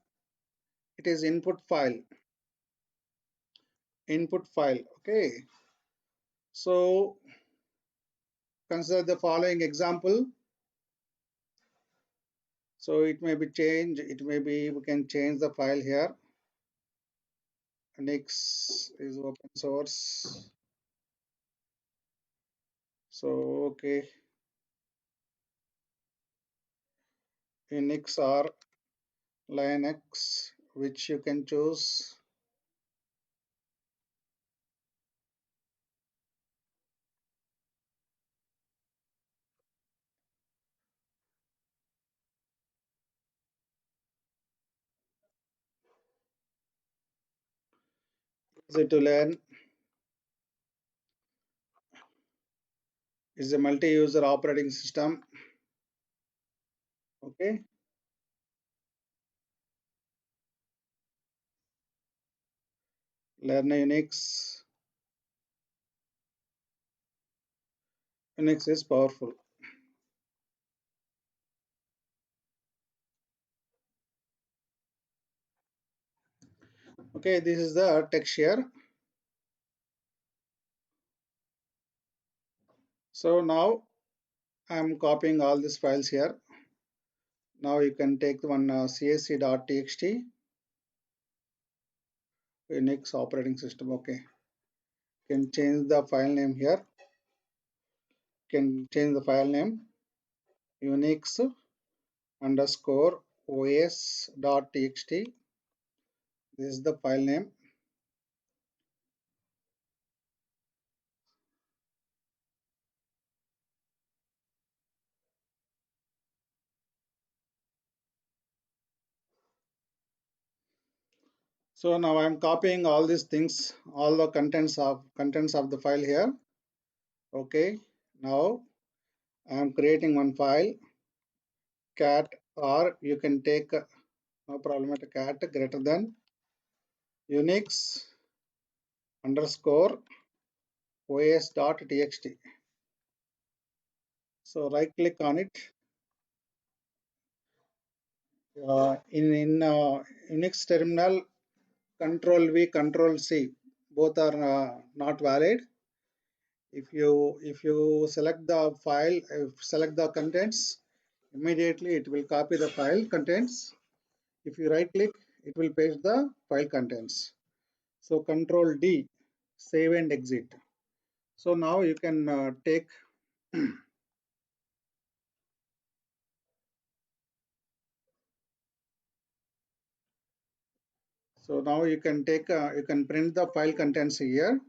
It is input file. Input file. Okay. So consider the following example. So it may be changed. It may be we can change the file here. Unix is open source. So okay, Unix or Linux, which you can choose. Easy to learn. Is a multi-user operating system. Okay. Learn Unix. Unix is powerful. Okay, this is the text here. So now I'm copying all these files here. Now you can take one csc.txt, Unix operating system. Okay, can change the file name here. Can change the file name Unix underscore os.txt. This is the file name. So now I'm copying all these things, all the contents of the file here. Okay, now I'm creating one file cat, or you can take no problem at cat greater than Unix underscore os.txt. So right click on it. In Unix terminal, Control V, Control C, both are not valid. If you select the file, select the contents, immediately it will copy the file contents. If you right click, it will paste the file contents. So Control D, save and exit. So now you can take So now you can take, you can print the file contents here.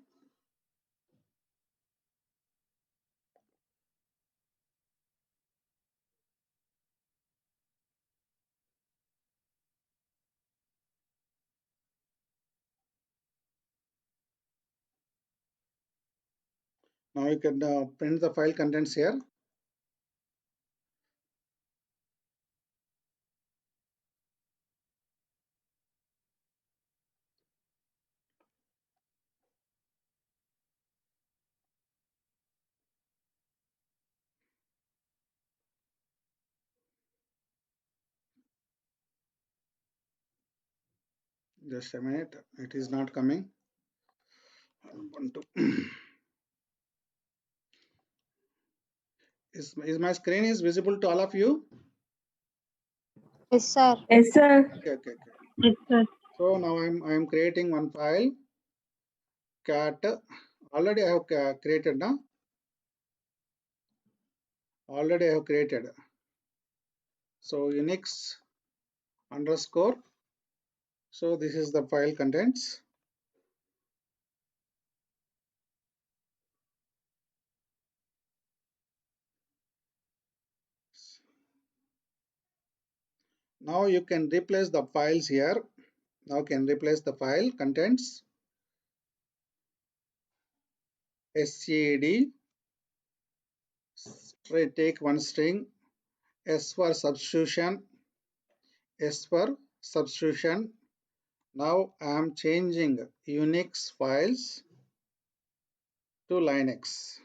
Now you can print the file contents here. Just a minute, it is not coming. Is my screen is visible to all of you? Yes, sir. Yes, sir. Okay. Yes, sir. So now I'm creating one file, cat. Already I have created now. Already I have created. So Unix underscore. So this is the file contents. Now you can replace the files here. Now can replace the file contents. SCD. Take one string. S for substitution. S for substitution. Now I am changing Unix files to Linux.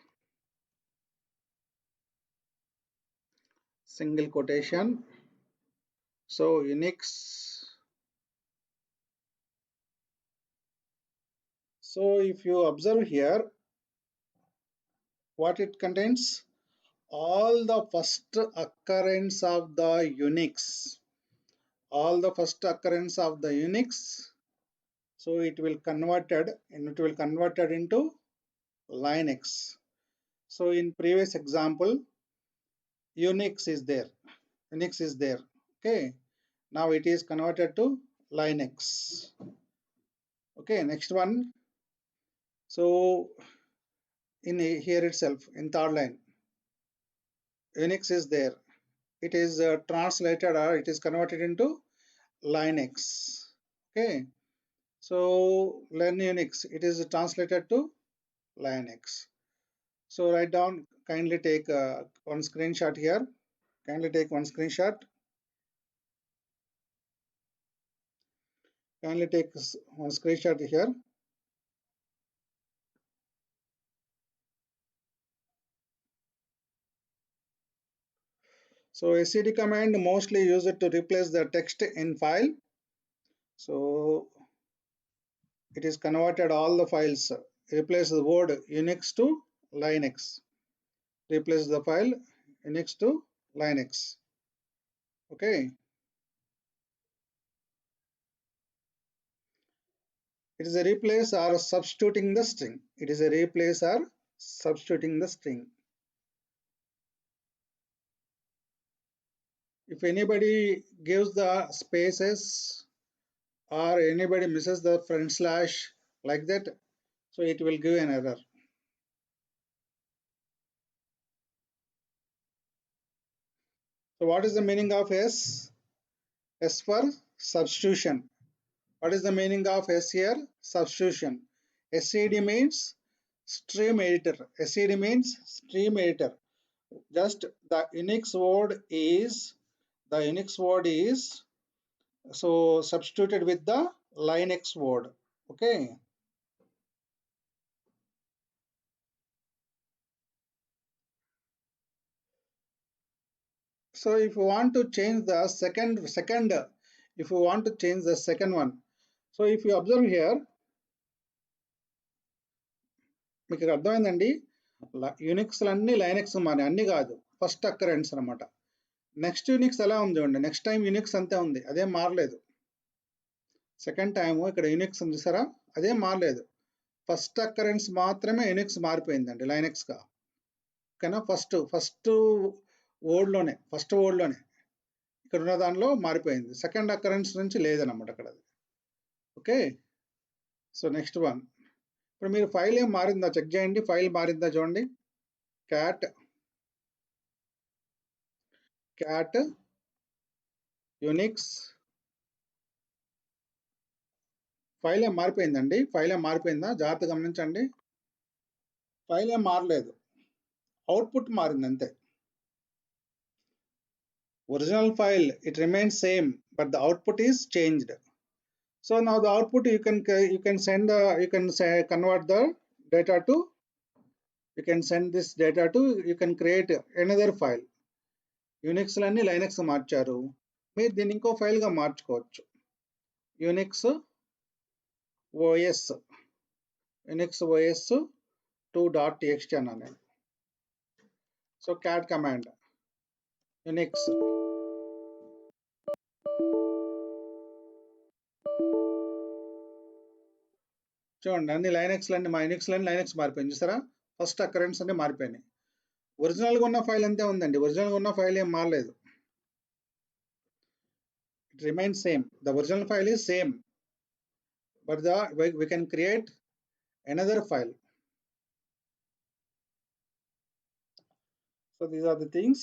Single quotation. So Unix. So if you observe here, what it contains, all the first occurrence of the Unix, so it will converted into Linux. So in previous example, Unix is there. Okay, now it is converted to Linux. Okay, next one. So in here itself, in third line, Unix is there. It is translated, or it is converted into Linux. Okay, so learn Unix, it is translated to Linux. So write down, kindly take one screenshot here. Kindly take one screenshot. Kindly take one screenshot here. So SCD command mostly used to replace the text in file. So it is converted all the files, replace the word Unix to Linux. Replace the file Unix to Linux. Okay. It is a replace or substituting the string. It is a replace or substituting the string. If anybody gives the spaces or anybody misses the front slash like that, so it will give an error. So what is the meaning of S? S for substitution. What is the meaning of S here? Substitution. SCD means stream editor. SCD means stream editor. Just the Unix word is so substituted with the Linux word. Okay. So if you want to change the second, if you want to change the second one, so if you observe here, మీకు అర్థమైందండి, Unix అన్ని Linux మారి అన్ని కాదు, first occurrence అనమాట. Next Unix ఎలా ఉంది చూడండి, నెక్స్ట్ టైం యూనిక్స్ అంతే ఉంది, అదేం మారలేదు. సెకండ్ టైం ఇక్కడ యూనిక్స్ ఉంది చూసారా, అదేం మారలేదు. ఫస్ట్ అక్కరెన్స్ మాత్రమే యూనిక్స్ మారిపోయిందండి లైనక్స్గా. ఓకేనా, ఫస్ట్ వర్డ్లోనే ఇక్కడ ఉన్న దానిలో మారిపోయింది. సెకండ్ అక్కరెన్స్ నుంచి లేదనమాట అక్కడ. ఓకే. So next one. ఇప్పుడు మీరు ఫైల్ ఏం మారిందా చెక్ చేయండి. ఫైల్ మారిందా చూడండి. క్యాట్ యూనిక్స్ ఫైల్ ఏం మారిపోయిందండి. ఫైల్ ఏం మారిపోయిందా? జాగ్రత్త గమనించండి. ఫైల్ ఏం మారలేదు, అవుట్పుట్ మారింది అంతే. Original file, it remains same, but the output is changed. So now the output you can send convert the data to, you can send this data to, you can create another file. Unix lani Linux మార్చారు, మీరు దీన్ని ఇంకో file గా మార్చుకోవచ్చు. Unix OS 2.txt అన్నాను. So cat command Unix చూడండి, అన్ని మా యునిక్స్ లన్నీ లైనక్స్ మారిపోయింది చూసారా. ఫస్ట్ అకరెన్స్ అన్ని మారిపోయినాయి. ఒరిజినల్గా ఉన్న ఫైల్ అంతే ఉందండి. ఒరిజినల్గా ఉన్న ఫైల్ ఏం మారలేదు. It remains same. The original file is same, but we can create another file. So these are the things.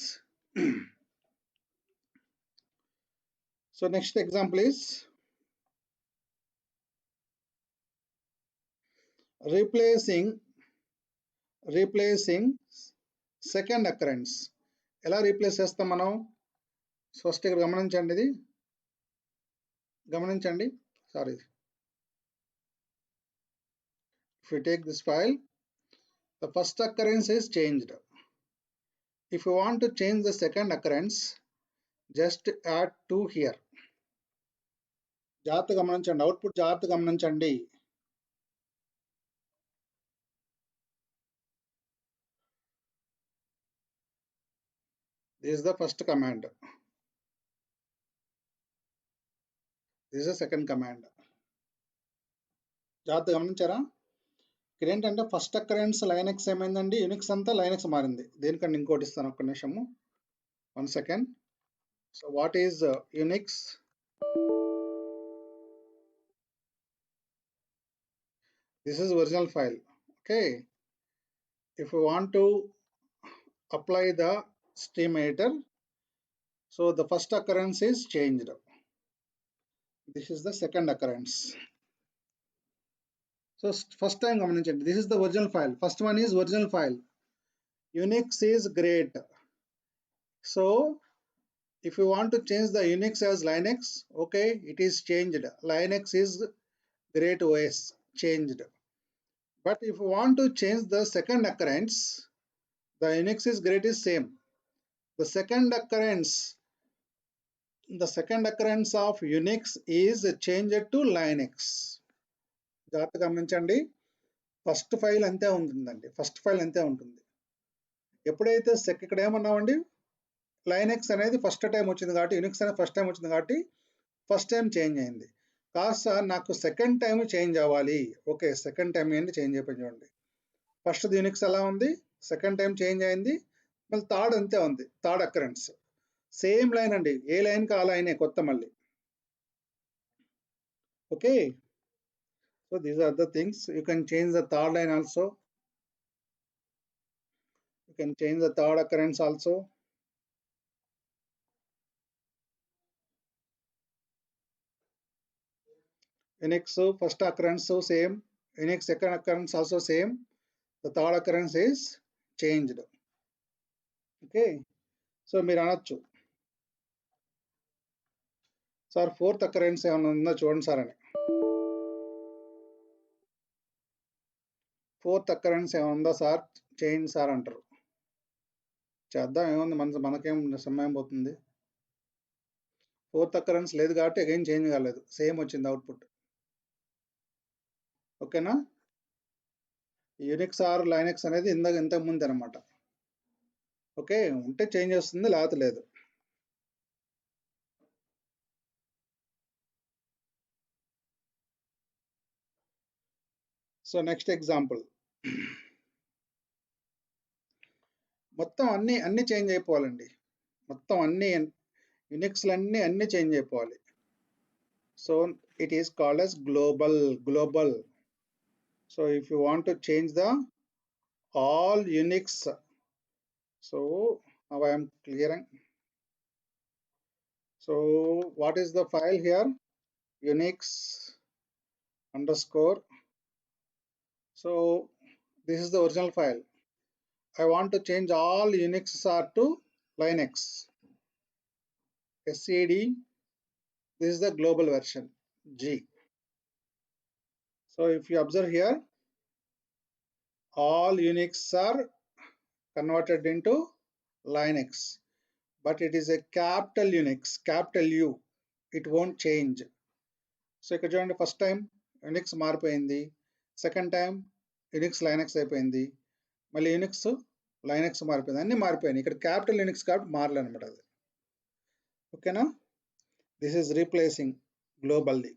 So next example is replacing second occurrence. ఎలా రీప్లేస్ చేస్తాం మనం? ఫస్ట్ ఇక్కడ గమనించండి. Sorry, if you take this file, the first occurrence is changed. If you want to change the second occurrence, just add 2 here. జాగ్రత్త గమనించండి, output జాగ్రత్త గమనించండి. This is the first command. This is the second command. జాగ్రత్త గమనించారా? ఇక్కడ ఏంటంటే first occurrence Linux ఏమైందండి, Unix అంతా లైనక్స్ మారింది. దేనికంటే ఇంకోటి ఇస్తాను, ఒక్క నిమిషము, 1 second. So what is Unix? This is original file. Okay, if you want to apply the stream editor, so the first occurrence is changed. This is the second occurrence. So first time gamaninchandi, this is the original file. First one is original file. Unix is great. So if you want to change the Unix as Linux, okay, it is changed. Linux is great OS, changed. But if you want to change the second occurrence, the Unix is great is same. The second occurrence of Unix is changed to Linux. జాగ్రత్త గమనించండి, first file అంతే ఉంటుందండి. First file అంతే ఉంటుంది. ఎప్పుడైతే ఇక్కడ ఏమన్నామండి, Linux అనేది first time వచ్చింది కాబట్టి, యూనిక్స్ అనేది ఫస్ట్ టైం వచ్చింది కాబట్టి ఫస్ట్ టైం చేంజ్ అయింది. కాస్త నాకు సెకండ్ టైం చేంజ్ అవ్వాలి. ఓకే, సెకండ్ టైం ఏంటి చేంజ్ అయిపోయింది చూడండి. ఫస్ట్ యూనిక్స్ ఎలా ఉంది, సెకండ్ టైం చేంజ్ అయింది. మళ్ళీ థర్డ్ అంతే ఉంది, థర్డ్ అకరెన్స్ సేమ్ లైన్ అండి. ఏ లైన్కి ఆ లైనే కొత్త మళ్ళీ. Okay, so these are the things. You can change the third line also. You can change the third occurrence also. Unix first occurrence same, Unix second occurrence also same, the third occurrence is changed. Okay, so మీరు అనొచ్చు, sir fourth occurrence ఏమైనా ఉందో చూడండి sir అని. Fourth occurrence ఏమైనా ఉందా sir, change sir అంటారు. చేద్దాం, ఏముంది, మనకేం సమయం పోతుంది. ఫోర్త్ అకరెన్స్ లేదు కాబట్టి అగైన్ చేంజ్ కాలేదు, సేమ్ వచ్చింది అవుట్పుట్. ఓకేనా? యూనిక్స్ ఆర్ లైనక్స్ అనేది ఇంతకు ముందు అనమాట. ఓకే, ఉంటే చేంజ్ వస్తుంది, లేకపోతే లేదు. సో నెక్స్ట్ ఎగ్జాంపుల్, మొత్తం అన్ని చేంజ్ అయిపోవాలండి. మొత్తం అన్ని యూనిక్స్లు అన్ని చేంజ్ అయిపోవాలి. So it is called as global. So if you want to change the all Unix, so now I am clearing. So what is the file here? Unix underscore. So this is the original file. I want to change all Unix are to Linux. SCD. This is the global version G. So if you observe here, all Unix are converted into Linux, but it is a capital Unix, capital U. It won't change. So ఇక్కడ చూడండి, first time Unix మారిపోయింది, second time Unix Linux అయిపోయింది, మళ్ళీ Unix Linux మారిపోయింది, అన్నీ మారిపోయినాయి. ఇక్కడ capital Unix కాబట్టి మారలే అనమాట అది. ఓకేనా? This is replacing globally.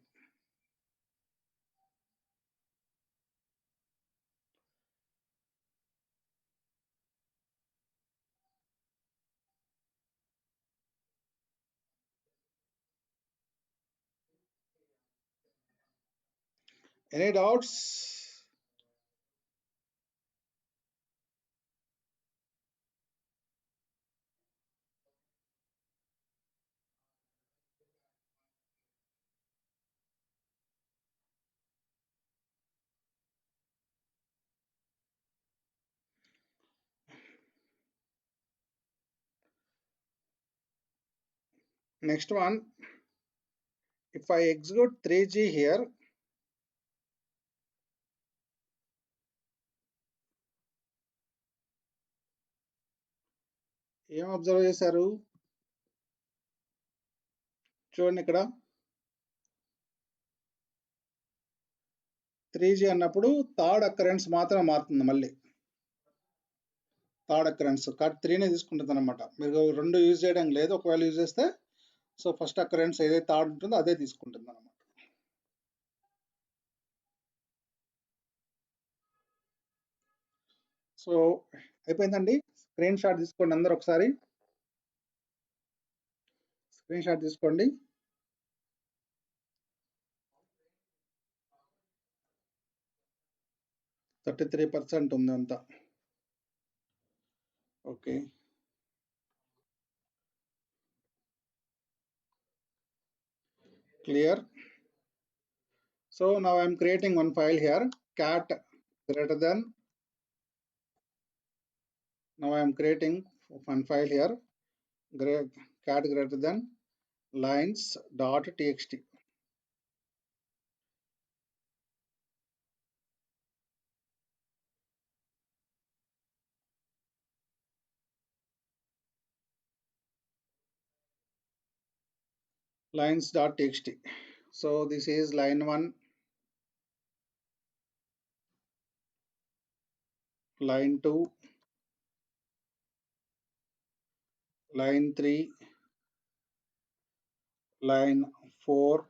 Any doubts? Next one, if I execute 3G here, ఏం అబ్జర్వ్ చేశారు? చూడండి, ఇక్కడ 3G అన్నప్పుడు థర్డ్ అకరెన్స్ మాత్రం మారుతుంది. మళ్ళీ థర్డ్ అకరెన్స్ కార్డ్ 3నే తీసుకుంటుంది అనమాట. మీరు రెండు యూజ్ చేయడం లేదు. ఒకవేళ యూజ్ చేస్తే సో ఫస్ట్ అకరెన్స్ ఏదైతే థర్డ్ ఉంటుందో అదే తీసుకుంటుంది అనమాట. సో అయిపోయిందండి. స్క్రీన్ షాట్ తీసుకోండి అందరు ఒకసారి. స్క్రీన్ షాట్ తీసుకోండి. %33 ఉంది అంతా. Okay, clear. So now I am creating one file here, cat greater than. Now I am creating one file here, cat greater than lines.txt. Lines.txt. So this is line 1, line 2, line 3, line 4,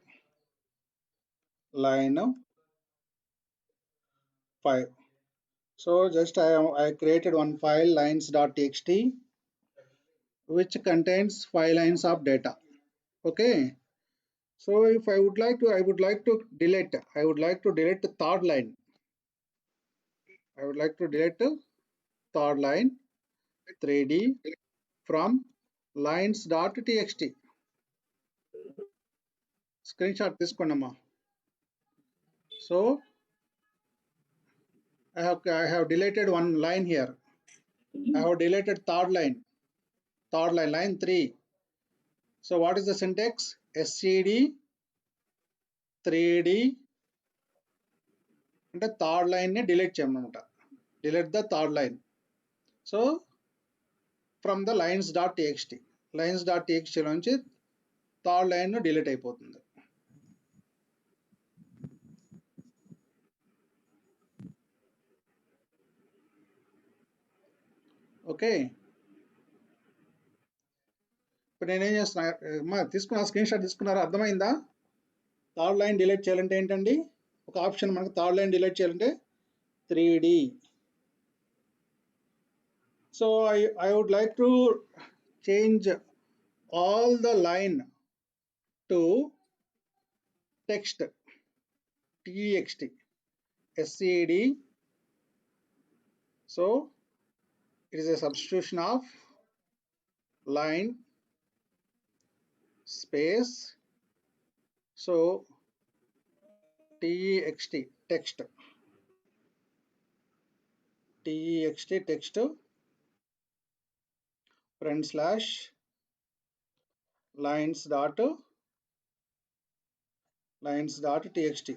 line 5. So just I created one file, lines.txt, which contains 5 lines of data. Okay. So if I would like to delete the third line. I would like to delete the third line 3D from lines.txt. Screenshot this konama. So I have deleted one line here. I have deleted third line, line 3. So what is the syntax? SCD 3D అంటే third line ని delete చేయమన్నమాట. Delete the third line. So from the lines.txt, lines.txt నుంచి third line delete అయిపోతుంది. Okay, ఇప్పుడు నేనేం చేస్తున్నా, తీసుకున్నా screen shot తీసుకున్నారా? అర్థమైందా? థర్డ్ లైన్ డిలీట్ చేయాలంటే ఏంటండి, ఒక ఆప్షన్ మనకు థర్డ్ లైన్ డిలీట్ చేయాలంటే 3D. So I would like to change all the line to text, text, SCD. So it is a substitution of line space. So text, text, text, text, front slash lines dot txt.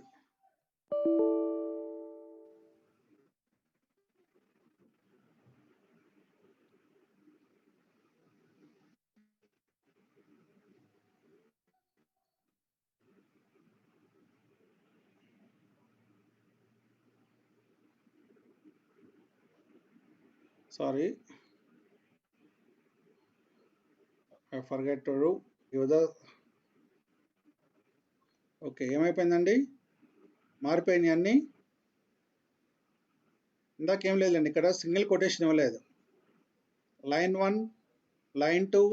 Sorry, I forget to give the. Okay, ఏమైపోయిందండి? మారిపోయినాయి అన్నీ. ఇందాకేం లేదండి, ఇక్కడ single quotation ఇవ్వలేదు. Line 1, line 2,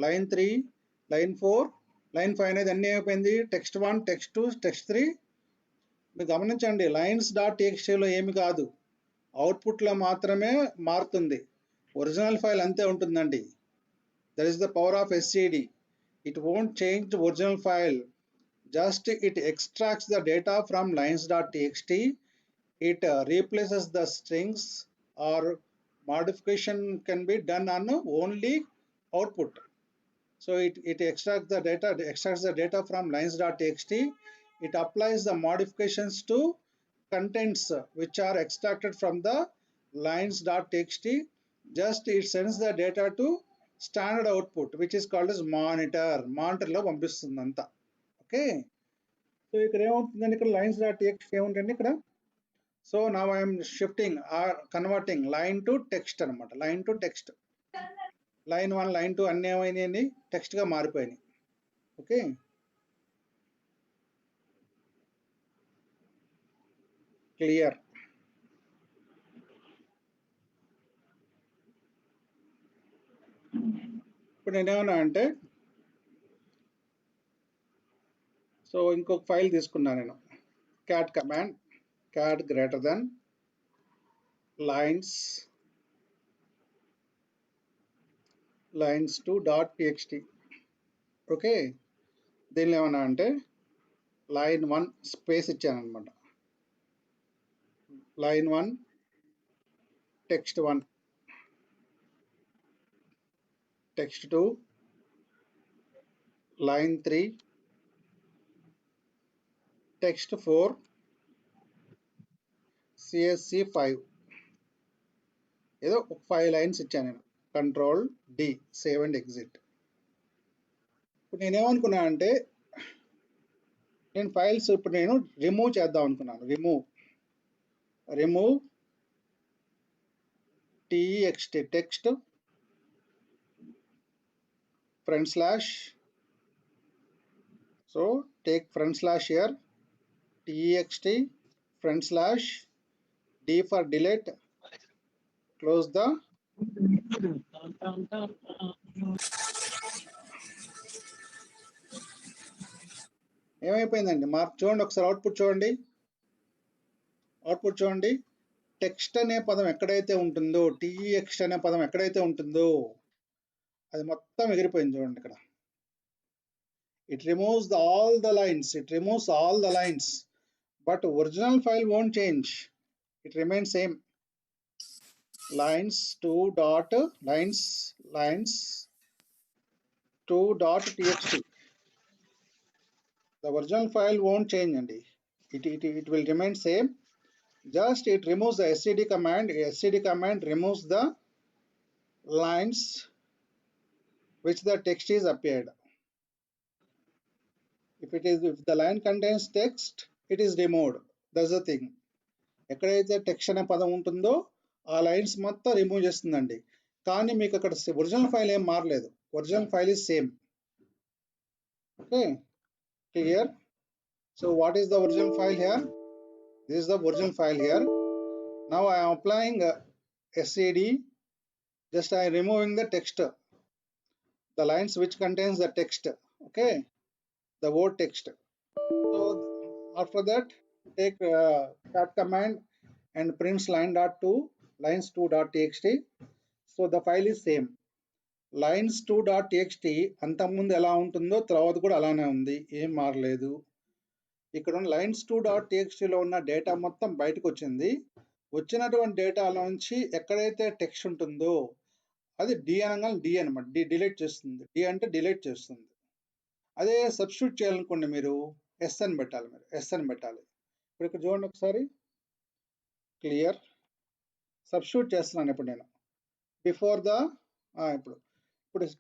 line 3, line 4, line 5 అనేది అన్నీ అయిపోయింది. Text 1, text 2, text 3. మీరు గమనించండి, లైన్స్ డాట్ టీఎక్స్టీలో ఏమి కాదు, అవుట్పుట్లో మాత్రమే మారుతుంది. ఒరిజినల్ ఫైల్ అంతే ఉంటుందండి. That is the power of SCD. It won't change the original file. Just it extracts the data from lines.txt. It replaces the strings, or modification can be done on only output. So it extracts the data from lines.txt. It applies the modifications to contents which are extracted from the lines.txt. Just it sends the data to standard output, which is called as monitor లో పంపిస్తుంది అంతా. Okay, so ఇక్కడ ఏమవుతుందండి, ఇక్కడ lines.txt ఏముంటుంది ఇక్కడ. So now I'm shifting or converting line to text అనమాట. Line to text, line 1, line 2 అన్నీ ఏమైనాయండి, టెక్స్ట్గా మారిపోయినాయి. Okay, clear. ఇప్పుడు నేనేమన్నా అంటే, సో ఇంకొక ఫైల్ తీసుకున్నాను నేను, cat command, cat greater than lines 2.txt. Okay, దీనిలో ఏమన్నా అంటే లైన్ 1 స్పేస్ ఇచ్చాను అనమాట. Line 1 text 1, text 2, line 3, text 4, CSC 5. ఏదో ఒక 5 లైన్స్ ఇచ్చాను నేను. Ctrl+D, save and exit. ఇప్పుడు నేనేమనుకున్నా అంటే, నేను ఫైల్స్ ఇప్పుడు నేను రిమూవ్ చేద్దాం అనుకున్నాను. Remove TXT, text, front slash. So take front slash here, TXT, front slash, D for delete, close the. ఏమైపోయిందండి, మార్క్ చూడండి ఒకసారి, అవుట్పుట్ చూడండి. టెక్స్ట్ అనే పదం ఎక్కడైతే ఉంటుందో, TXT అనే పదం ఎక్కడైతే ఉంటుందో అది మొత్తం ఎగిరిపోయింది చూడండి ఇక్కడ. It removes all the lines, but original file won't change. It remains same. Lines 2.txt. The original file won't change, and it will remain same. Just it removes the SCD command. SCD command removes the lines which the text is appeared. If the line contains text, it is removed. That's the thing. ఎక్కడైతే text అనే పదం ఉంటుందో ఆ lines మొత్తం remove చేస్తుందండి. కానీ మీకు అక్కడ ఒరిజినల్ ఫైల్ ఏం మారలేదు. Original file is same. Okay, clear. So what is the original file here? This is the original file here. Now I am applying SCD. Just I am removing the text, the lines which contains the text. Okay, the word text. So after that, take cat command and prints lines2.txt. So the file is same. lines2.txt అంతకుముందు ఎలా ఉంటుందో తర్వాత కూడా అలానే ఉంది, ఏం మారలేదు. ఇక్కడ ఉన్న lines2.txtలో ఉన్న డేటా మొత్తం బయటకు వచ్చింది. వచ్చినటువంటి డేటాలో నుంచి ఎక్కడైతే టెక్స్ట్ ఉంటుందో అది డి అనగా డి అనమాట, డిలీట్ చేస్తుంది. డి అంటే డిలీట్ చేస్తుంది. అదే సబ్స్టిట్యూట్ చేయాలనుకోండి మీరు ఎస్ అని పెట్టాలి. ఇప్పుడు ఇక్కడ చూడండి ఒకసారి, క్లియర్ సబ్స్టిట్యూట్ చేస్తున్నాను ఇప్పుడు నేను. బిఫోర్ ద ఇప్పుడు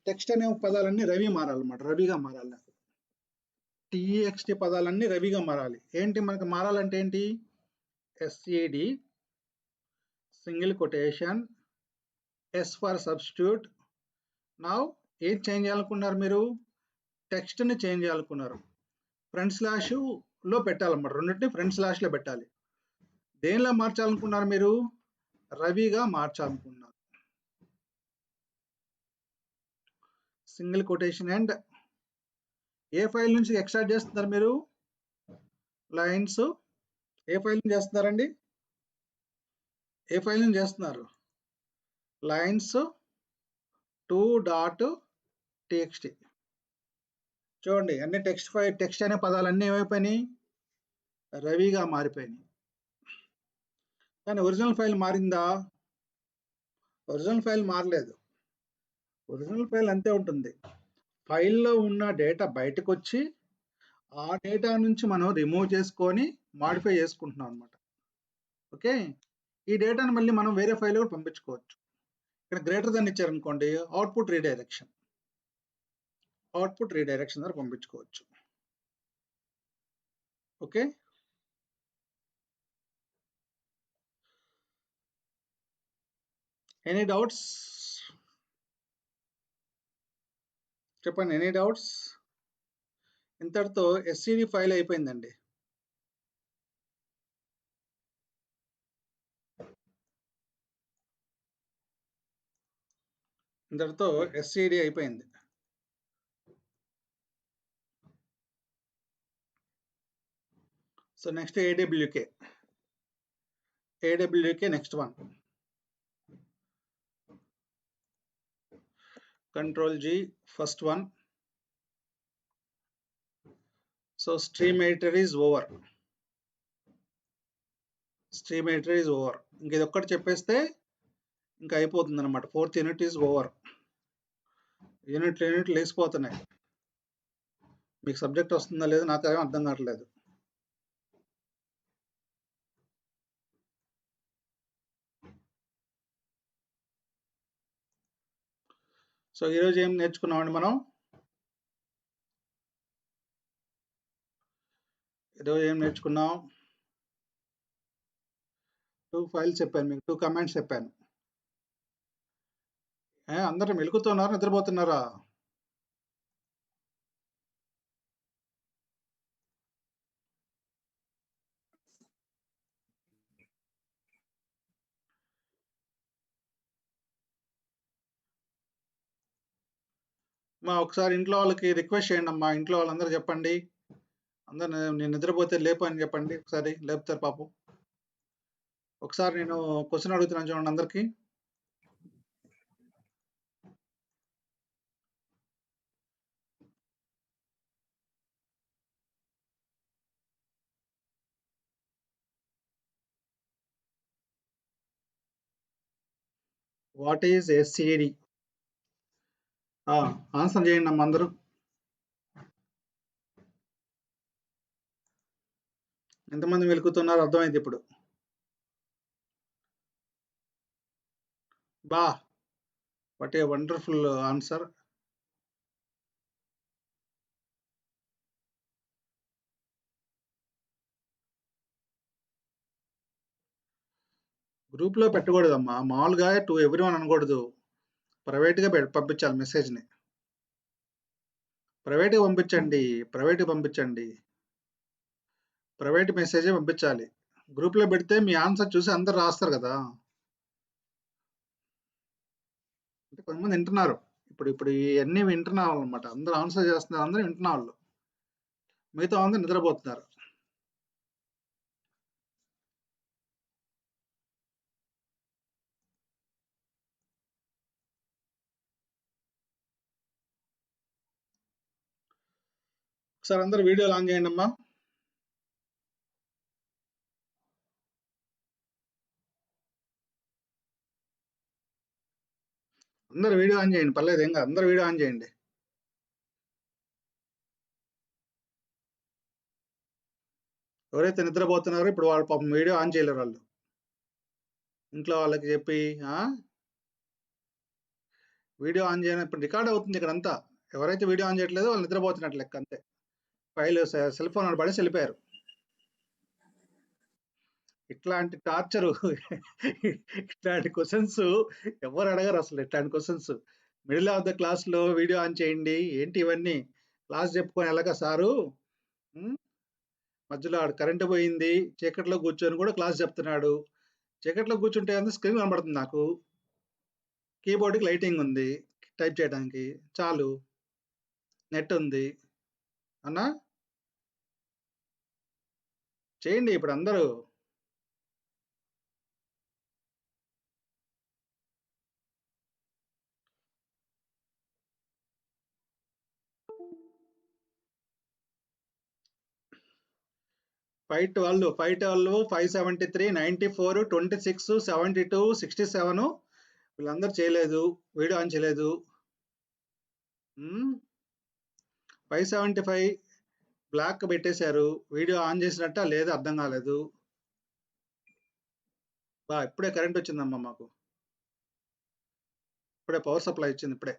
టెక్స్ట్ అనే పదాలన్నీ రవి మారాలన్నమాట, రవిగా మారాలి. నాకు టీఎక్స్టీ పదాలన్నీ రవిగా మారాలి. ఏంటి మనకు మారాలంటే ఏంటి, SED single quotation S for substitute. నా ఏం చేంజ్ చేయాలనుకున్నారు మీరు, టెక్స్ట్ని చేంజ్ చేయాలనుకున్నారు. ఫ్రంట్ స్లాష్లో పెట్టాలన్నమాట, రెండింటిని ఫ్రంట్ స్లాష్లో పెట్టాలి. దేనిలో మార్చాలనుకున్నారు మీరు, రవిగా మార్చాలనుకున్నారు. సింగిల్ కొటేషన్ అండ్ ఏ ఫైల్ నుంచి ఎక్స్ట్రాక్ట్ చేస్తున్నారు మీరు, లైన్స్ ఏ ఫైల్ నుంచి చేస్తున్నారండి, ఏ ఫైల్ నుంచి చేస్తున్నారు, lines2.txt. చూడండి అన్ని టెక్స్ట్ అనే పదాలన్నీ ఏమైపోయినాయి, రవిగా మారిపోయినాయి. కానీ ఒరిజినల్ ఫైల్ మారిందా, ఒరిజినల్ ఫైల్ మారలేదు. ఒరిజినల్ ఫైల్ అంతే ఉంటుంది. ఫైల్లో ఉన్న డేటా బయటకు వచ్చి ఆ డేటా నుంచి మనం రిమూవ్ చేసుకొని మాడిఫై చేసుకుంటున్నాం అనమాట. ఓకే, ఈ డేటాను మళ్ళీ మనం వేరే ఫైల్ కూడా పంపించుకోవచ్చు. ఇక్కడ గ్రేటర్ దాన్ ఇచ్చారనుకోండి, అవుట్పుట్ రీడైరెక్షన్ ద్వారా పంపించుకోవచ్చు. ఓకే, ఎనీ డౌట్స్ చెప్పండి, ఎనీ డౌట్స్? ఇంతటితో ఎస్సిడి ఫైల్ అయిపోయిందండి. ఇంతటితో ఎస్సిడి అయిపోయింది. So next AWK next one. Control G, first one. So stream editor is over. ఇంక ఇది ఒక్కటి చెప్పేస్తే ఇంకా అయిపోతుంది అనమాట. 4th unit is over. యూనిట్లు లేసిపోతున్నాయి. మీకు సబ్జెక్ట్ వస్తుందా లేదా నాకేమో అర్థం కావట్లేదు. సో ఈరోజు ఏం నేర్చుకున్నామండి మనం, ఈరోజు ఏం నేర్చుకున్నాం, 2 ఫైల్స్ చెప్పాను మీకు, 2 కమాండ్స్ చెప్పాను. అందరూ మెలుగుతున్నారా, నిద్రపోతున్నారా? ఒకసారి ఇంట్లో వాళ్ళకి రిక్వెస్ట్ చేయండి అమ్మా, ఇంట్లో వాళ్ళందరూ చెప్పండి, అందరు నేను నిద్రపోతే లేపు అని చెప్పండి. ఒకసారి లేపుతారు పాపం. ఒకసారి నేను క్వశ్చన్ అడుగుతున్నాను చూడండి అందరికి. What is SCD? ఆన్సర్ చేయండి అమ్మ అందరూ. ఎంతమంది వెలుగుతున్నారు అర్థమైంది ఇప్పుడు. What a wonderful answer. గ్రూప్లో పెట్టకూడదమ్మా, మామూలుగా టు ఎవ్రీవన్ అనకూడదు, ప్రైవేట్గా పంపించాలి మెసేజ్ని. ప్రైవేట్గా పంపించండి, ప్రైవేట్ మెసేజే పంపించాలి. గ్రూప్లో పెడితే మీ ఆన్సర్ చూసి అందరు రాస్తారు కదా. అంటే కొంతమంది వింటున్నారు, ఇప్పుడు ఇవన్నీ వింటున్న వాళ్ళు అనమాట, అందరూ ఆన్సర్ చేస్తున్నారు, అందరూ వింటున్న వాళ్ళు. మిగతా అందరూ నిద్రపోతున్నారు. ఒకసారి అందరూ వీడియోలు ఆన్ చేయండి అమ్మా. అందరూ వీడియో ఆన్ చేయండి, పర్లేదు ఏం కాదు, అందరూ వీడియో ఆన్ చేయండి. ఎవరైతే నిద్రపోతున్నారో ఇప్పుడు వాళ్ళ పాపం వీడియో ఆన్ చేయలేరు, వాళ్ళు ఇంట్లో వాళ్ళకి చెప్పి వీడియో ఆన్ చేయడం. ఇప్పుడు రికార్డ్ అవుతుంది ఇక్కడ అంతా. ఎవరైతే వీడియో ఆన్ చేయట్లేదో వాళ్ళు నిద్రపోతున్నట్లు లెక్క అంతే. ఫైల్ సెల్ ఫోన్ అని పడేసి వెళ్ళిపోయారు. ఇట్లాంటి టార్చరు ఇట్లాంటి క్వశ్చన్స్ ఎవరు అడగరు అసలు. ఇట్లాంటి questions middle of the class లో వీడియో ఆన్ చేయండి ఏంటి ఇవన్నీ? క్లాస్ చెప్పుకొని ఎలాగా సారు, మధ్యలో కరెంటు పోయింది, చీకట్లో కూర్చొని కూడా క్లాస్ చెప్తున్నాడు. చీకట్లో కూర్చుంటే అంత స్క్రీన్ కనబడుతుంది నాకు, కీబోర్డ్కి లైటింగ్ ఉంది టైప్ చేయడానికి, చాలు, నెట్ ఉంది అన్నా. చేయండి ఇప్పుడు అందరూ. ఫైవ్ 12, 573, 94, 26, 72, 67 వీళ్ళందరూ చేయలేదు, వీడియో ఆన్ చేయలేదు. 575 బ్లాక్ పెట్టేశారు, వీడియో ఆన్ చేసినట్ట లేదా అర్థం కాలేదు. ఇప్పుడే కరెంట్ వచ్చిందమ్మా మాకు, ఇప్పుడే పవర్ సప్లై వచ్చింది ఇప్పుడే.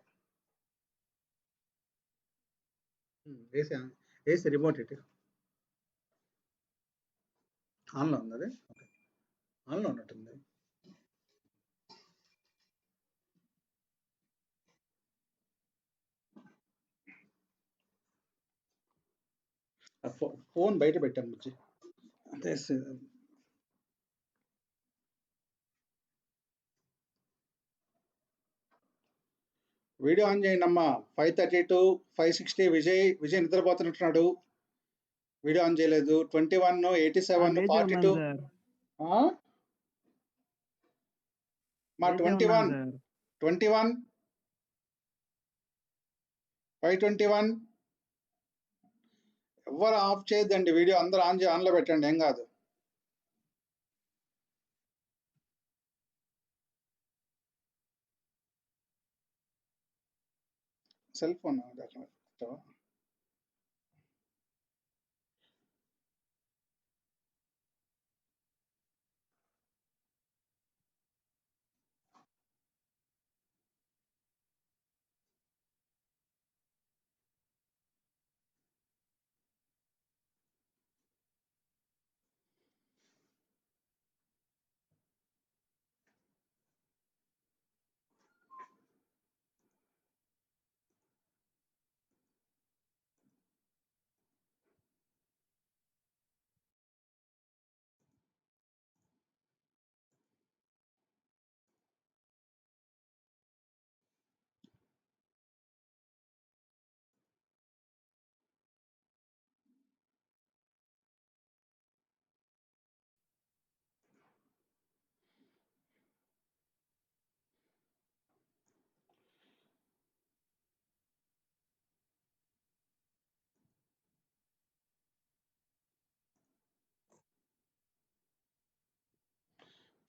ఏసీ రిమోట్ ఇటు ఆన్లో ఉంది, అది ఓకే ఆన్లో ఉన్నట్టుంది. ఫోన్ బయట పెట్టాను బుజ్జి, అంతే. వీడియో ఆన్ చేయండి అమ్మా. 532, 560 విజయ్ నిద్రపోతున్నట్టున్నాడు, వీడియో ఆన్ చేయలేదు. 21, 87, 42 మా 21, 521 ఎవరు ఆఫ్ చేయొద్దండి వీడియో, అందరూ ఆన్లో పెట్టండి, ఏం కాదు. Cell phone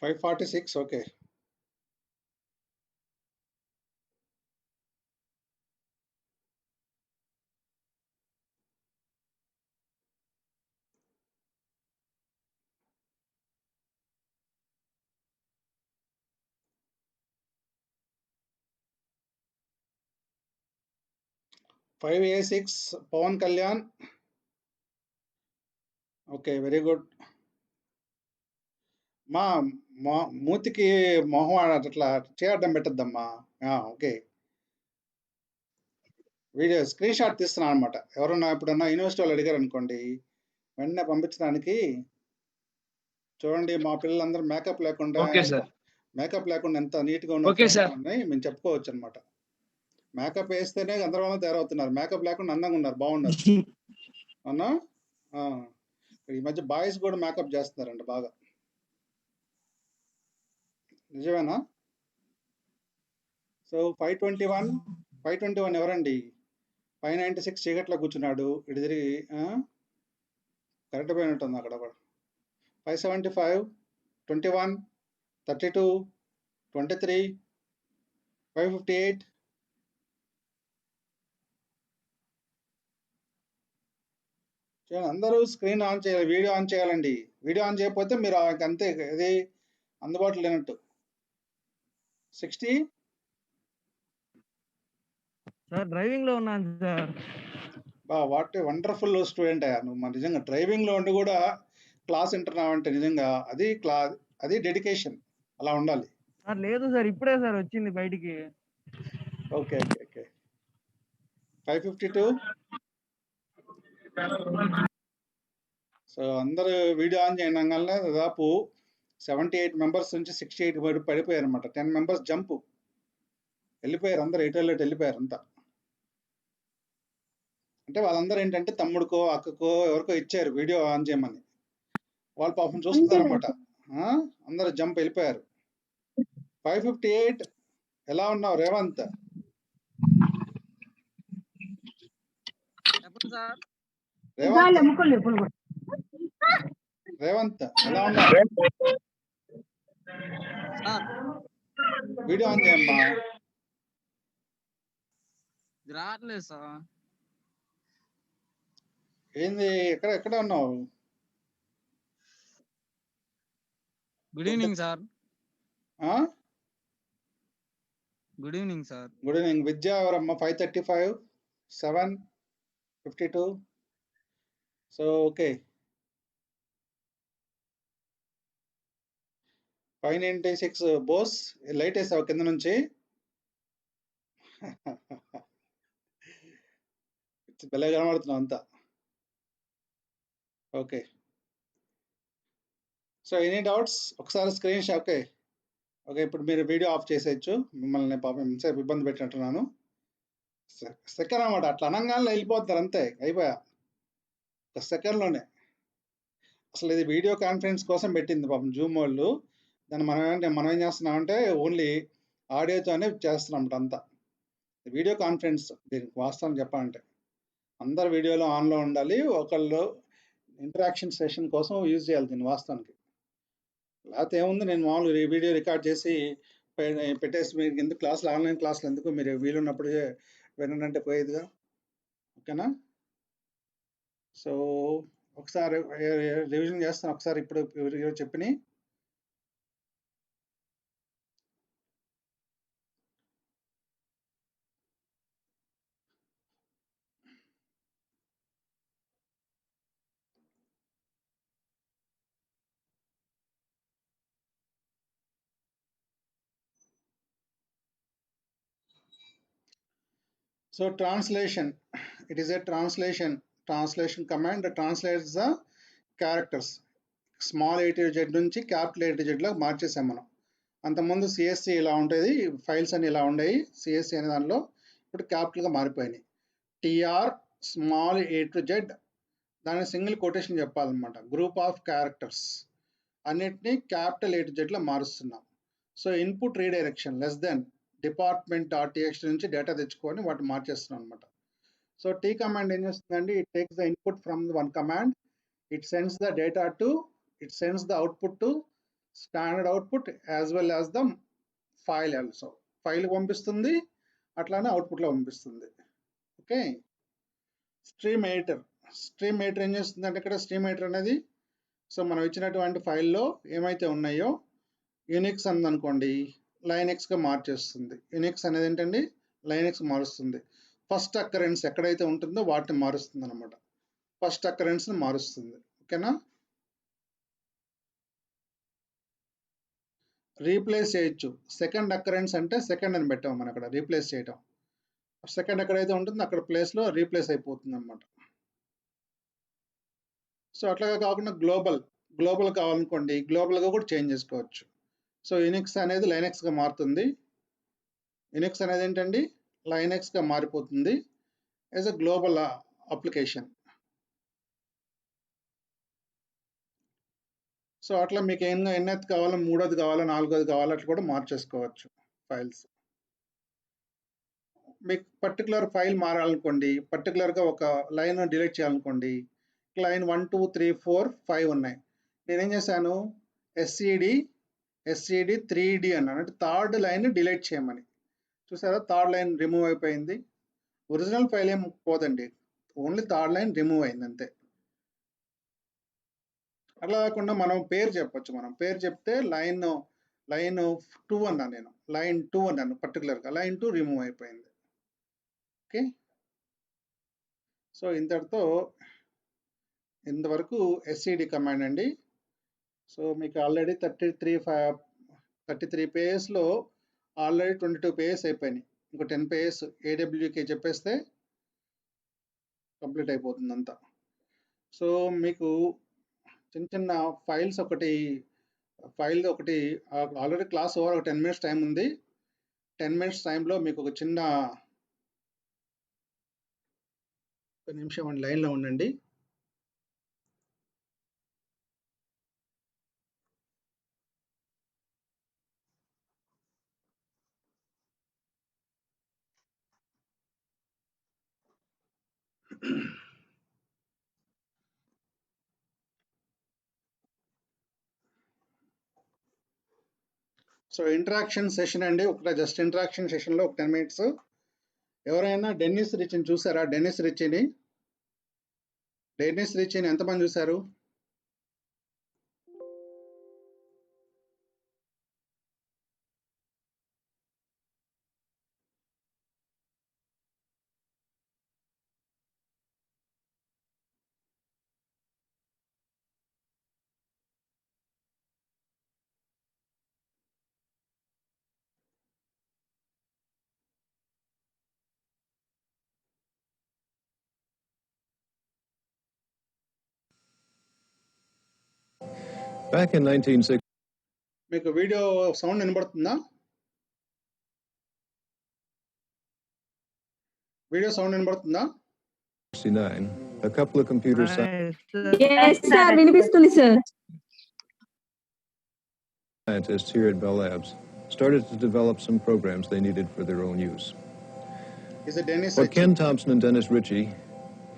546 okay. A6 Pawan Kalyan, okay very good. మా మూతికి మొహం అట్లా చేయడం పెట్టద్దమ్మా. ఓకే, వీడియో స్క్రీన్ షాట్ తీస్తున్నాను అనమాట. ఎవరన్నా ఎప్పుడన్నా యూనివర్సిటీ వాళ్ళు అడిగారు అనుకోండి, వెంటనే పంపించడానికి. చూడండి మా పిల్లలందరూ మేకప్ లేకుండా ఎంత నీట్గా ఉన్నారని మేము చెప్పుకోవచ్చు అనమాట. మేకప్ వేస్తేనే గందరగోళం తయారవుతున్నారు, మేకప్ లేకుండా అందంగా ఉన్నారు, బాగున్నారు. అవునా? ఆ, ఈ మధ్య బాయ్స్ కూడా మేకప్ చేస్తున్నారంట బాగా. నిజమేనా? సో 521 ఎవరండి? 596 చీకట్లో కూర్చున్నాడు. ఇటు తిరిగి కరెక్ట్ పోయినట్టుంది అక్కడ కూడా. 575, 21, 32, 23, 558. చూడండి, అందరూ స్క్రీన్ ఆన్ చేయాలి, వీడియో ఆన్ చేయాలండి. వీడియో ఆన్ చేయకపోతే మీరు అంతే, ఇది అందుబాటులో లేనట్టు. 60. సార్ డ్రైవింగ్ లో ఉన్నాను సార్. వాట్ వండర్ఫుల్ స్టూడెంట్ అయ్యా నువ్వు. మరి నిజంగా డ్రైవింగ్ లో ఉండి కూడా క్లాస్ వింటున్నావు అంటే నిజంగా అది డెడికేషన్, అలా ఉండాలి. సార్ లేదు సార్, ఇప్పుడే సార్ వచ్చింది బయటికి. Okay okay okay. 552. సో అందరూ వీడియో ఆన్ చేయడంగానే దాదాపు 78 మెంబర్స్ నుంచి 68 పడిపోయారు అనమాట. 10 మెంబర్స్ జంప్ వెళ్ళిపోయారు, అందరు ఎయిటర్లెట్ వెళ్ళిపోయారు అంతా. అంటే వాళ్ళందరూ ఏంటంటే తమ్ముడికో అక్కకో ఎవరికో ఇచ్చారు వీడియో ఆన్ చేయమని, వాళ్ళు పాపం చూస్తున్నారన్నమాట. అందరు జంప్ వెళ్ళిపోయారు. 558. ఎలా ఉన్నావు రేవంత్? రేవంత్ ఎలా ఉన్నావు? వీడియో ఆన్ చేయమ్మా. రావట్లేదు సార్. ఏంది, ఎక్కడ ఉన్నావు? Good evening sir. Good evening. Vidya ఎవరమ్మా? 535, 7, 52. So okay. 596 బోస్ లైట్ వేసావు కింద నుంచి. భలే కనబడుతున్నావు అంతా. ఓకే. So any doubts? ఒకసారి స్క్రీన్ షాట్. ఓకే, ఇప్పుడు మీరు వీడియో ఆఫ్ చేసేయచ్చు. మిమ్మల్ని పాపం ఎంతసేపు ఇబ్బంది పెట్టినట్టున్నాను. సెకండ్ అనమాట, అట్లా అనగానే వెళ్ళిపోతారు అంతే, అయిపోయా ఒక సెకండ్లోనే. అసలు ఇది వీడియో కాన్ఫరెన్స్ కోసం పెట్టింది పాపం జూమ్ వాళ్ళు. దాన్ని మనం ఏం చేస్తున్నామంటే ఓన్లీ ఆడియోతోనే చేస్తున్నాం అంతా. వీడియో కాన్ఫరెన్స్ దీనికి వాస్తవం చెప్పాలంటే అందరు వీడియోలో ఆన్లో ఉండాలి. ఒకళ్ళు ఇంటరాక్షన్ సెషన్ కోసం యూజ్ చేయాలి దీన్ని వాస్తవానికి. లేకపోతే ఏముంది, నేను మామూలుగా వీడియో రికార్డ్ చేసి పెట్టేసి మీరు ఎందుకు క్లాసులు, ఆన్లైన్ క్లాసులు ఎందుకు, మీరు వీలున్నప్పుడు వినంటే పోయేదిగా. ఓకేనా? సో ఒకసారి రివిజన్ చేస్తాను. ఒకసారి ఇప్పుడు చెప్పినాయి. So translation, it is a translation command that translates the characters. Small A to Z నుంచి క్యాపిటల్ A to Z లో మార్చేసాం మనం. అంతకుముందు CSC ఇలా ఉంటుంది, ఫైల్స్ అని ఇలా ఉండేవి. CSC అనే దానిలో ఇప్పుడు క్యాపిటల్గా మారిపోయినాయి. TR small A to Z, దాని సింగిల్ కొటేషన్ చెప్పాలన్నమాట. గ్రూప్ ఆఫ్ క్యారెక్టర్స్ అన్నిటినీ క్యాపిటల్ A to Z లో మారుస్తున్నాం. So input redirection less than department.txt నుంచి డేటా తెచ్చుకొని వాటిని మార్చేస్తున్నాం అనమాట. సో T కమాండ్ ఏం చేస్తుందండి? It takes the input from one command, it sends the data to, it sends the output to standard output as well as the file also. File పంపిస్తుంది, అట్లానే అవుట్పుట్లో పంపిస్తుంది. ఓకే. స్ట్రీమ్ ఎడిటర్ ఏం చేస్తుంది అంటే ఇక్కడ స్ట్రీమ్ ఎడిటర్ అనేది, so మనం ఇచ్చినటువంటి ఫైల్లో ఏమైతే ఉన్నాయో యూనిక్స్ అందనుకోండి లైనెక్స్గా మార్చేస్తుంది. యూనిక్స్ అనేది ఏంటండి? లైనెక్స్ మారుస్తుంది. ఫస్ట్ అక్కరెన్స్ ఎక్కడైతే ఉంటుందో వాటిని మారుస్తుంది అనమాట. ఫస్ట్ అక్కరెన్స్ని మారుస్తుంది. ఓకేనా? రీప్లేస్ చేయొచ్చు. సెకండ్ అక్కరెన్స్ అంటే సెకండ్ అని పెట్టాము మనం అక్కడ, రీప్లేస్ చేయటం. సెకండ్ ఎక్కడైతే ఉంటుందో అక్కడ ప్లేస్లో రీప్లేస్ అయిపోతుంది అనమాట. సో అట్లాగా కాకుండా గ్లోబల్ కావాలనుకోండి, గ్లోబల్గా కూడా చేంజ్ చేసుకోవచ్చు. సో యూనిక్స్ అనేది లైనెక్స్గా మారుతుంది. యూనిక్స్ అనేది ఏంటండి? లైనెక్స్గా మారిపోతుంది as a global application. So అట్లా మీకు ఎన్నెత్తి కావాలో, మూడోది కావాలో, నాలుగోది కావాలో అట్లా కూడా మార్చేసుకోవచ్చు ఫైల్స్. మీకు పర్టికులర్ ఫైల్ మారాలనుకోండి, పర్టికులర్గా ఒక లైన్ డిలీట్ చేయాలనుకోండి, లైన్ 1 2 3 4 5 ఉన్నాయి. నేనేం చేశాను, ఎస్సిడి 3D అన్నాను, అంటే థర్డ్ లైన్ డిలీట్ చేయమని. చూసారా, థర్డ్ లైన్ రిమూవ్ అయిపోయింది. ఒరిజినల్ ఫైల్ ఏం పోదండి, ఓన్లీ థర్డ్ లైన్ రిమూవ్ అయింది అంతే. అట్లా కాకుండా మనం పేరు చెప్పొచ్చు. మనం పేరు చెప్తే లైన్ 2 అన్నాను, నేను లైన్ 2 అన్నాను పర్టికులర్గా, లైన్ 2 రిమూవ్ అయిపోయింది. ఓకే, సో ఇంతవరకు ఎస్సిడి కమాండ్ అండి. సో మీకు ఆల్రెడీ 33 పేజెస్లో ఆల్రెడీ 22 పేజెస్ అయిపోయినాయి. ఇంకో 10 పేజెస్ ఏడబ్ల్యూకే చెప్పేస్తే కంప్లీట్ అయిపోతుంది అంతా. సో మీకు చిన్న చిన్న ఫైల్ ఒకటి ఆల్రెడీ క్లాస్ ఓవర్, ఒక 10 minutes టైం ఉంది. 10 minutes టైంలో మీకు ఒక చిన్న, ఒక నిమిషం అండి లైన్లో ఉండండి. సో ఇంటరాక్షన్ సెషన్ అండి, ఒక జస్ట్ ఇంటరాక్షన్ సెషన్లో ఒక 10 minutes. ఎవరైనా డెన్నిస్ రిచ్ని చూసారా? డెన్నిస్ రిచ్ని ఎంతమంది చూసారు? Back in 1960, మీకు వీడియో సౌండ్ వినబడుతుందా? వీడియో సౌండ్ వినబడుతుందా? 1969, a couple of computer Yes, sir. వినిపిస్తుంది sir. scientists here at Bell Labs started to develop some programs they needed for their own use. Is it Dennis What Ritchie? Ken Thompson and Dennis Ritchie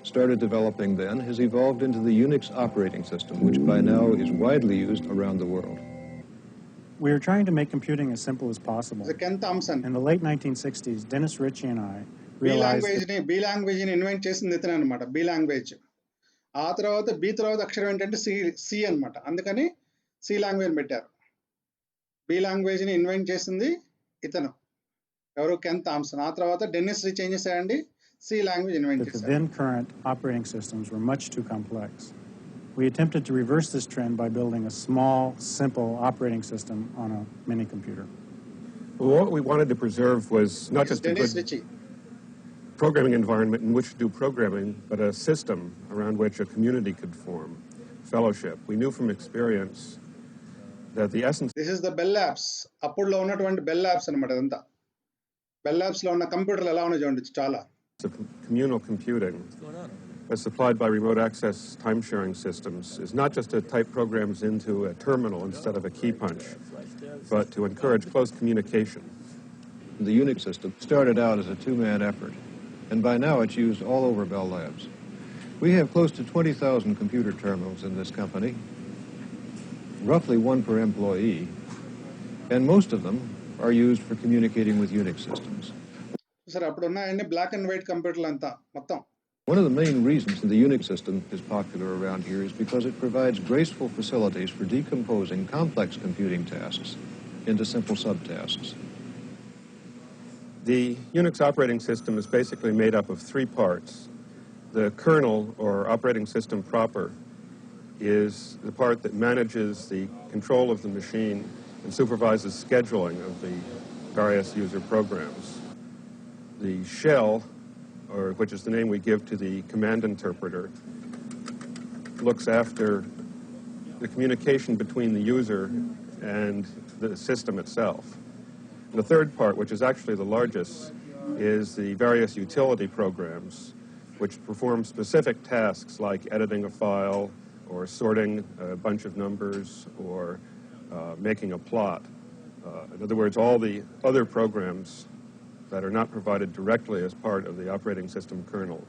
started developing then has evolved into the Unix operating system, which by now is widely used around the world. We are trying to make computing as simple as possible. Is it Ken Thompson? In the late 1960s, Dennis Ritchie and I B realized లాంగ్వేజ్ని invent చేసింది ఇతనే అనమాట, B language. ఆ తర్వాత B తర్వాత అక్షరం ఏంటంటే C అనమాట, అందుకని సి లాంగ్వేజ్ పెట్టారు. బి లాంగ్వేజ్ని ఇన్వెంట్ చేసింది ఇతను, ఎవరు? Ken Thompson. ఆ తర్వాత డెన్నిస్ రిచ్ ఏం చేశారండి, C language invent that the చేశారు. then current operating systems were much too complex. We attempted to reverse this trend by building a small, simple operating system on a mini computer. Well, what we wanted to preserve was not just a Dennis good rich. programming environment in which to do programming, but a system around which a community could form, fellowship. We knew from experience that the essence this is the Bell Labs. అప్పుడులో ఉన్నటువంటి bell labs అనమాట ఇదంతా. Bell ల్యాబ్స్లో ఉన్న కంప్యూటర్లు ఎలా ఉన్నాయి చూడండి, చాలా. of communal computing, as supplied by remote access time-sharing systems, is not just to type programs into a terminal instead of a key punch, but to encourage close communication. The Unix system started out as a two-man effort, and by now it's used all over Bell Labs. We have close to 20,000 computer terminals in this company, roughly one per employee, and most of them are used for communicating with Unix systems. Sir అప్పుడు ఉన్నాయండి black and white కంప్యూటర్లు అంతా మొత్తం. One of the main reasons the Unix system is popular around here is because it provides graceful facilities for decomposing complex computing tasks into simple subtasks. The Unix operating system is basically made up of three parts. The kernel, or operating system proper, is the part that manages the control of the machine and supervises scheduling of the various user programs. The shell, or which is the name we give to the command interpreter, looks after the communication between the user and the system itself. And the third part, which is actually the largest, is the various utility programs which perform specific tasks like editing a file, or sorting a bunch of numbers or making a plot. In other words, all the other programs that are not provided directly as part of the operating system kernel.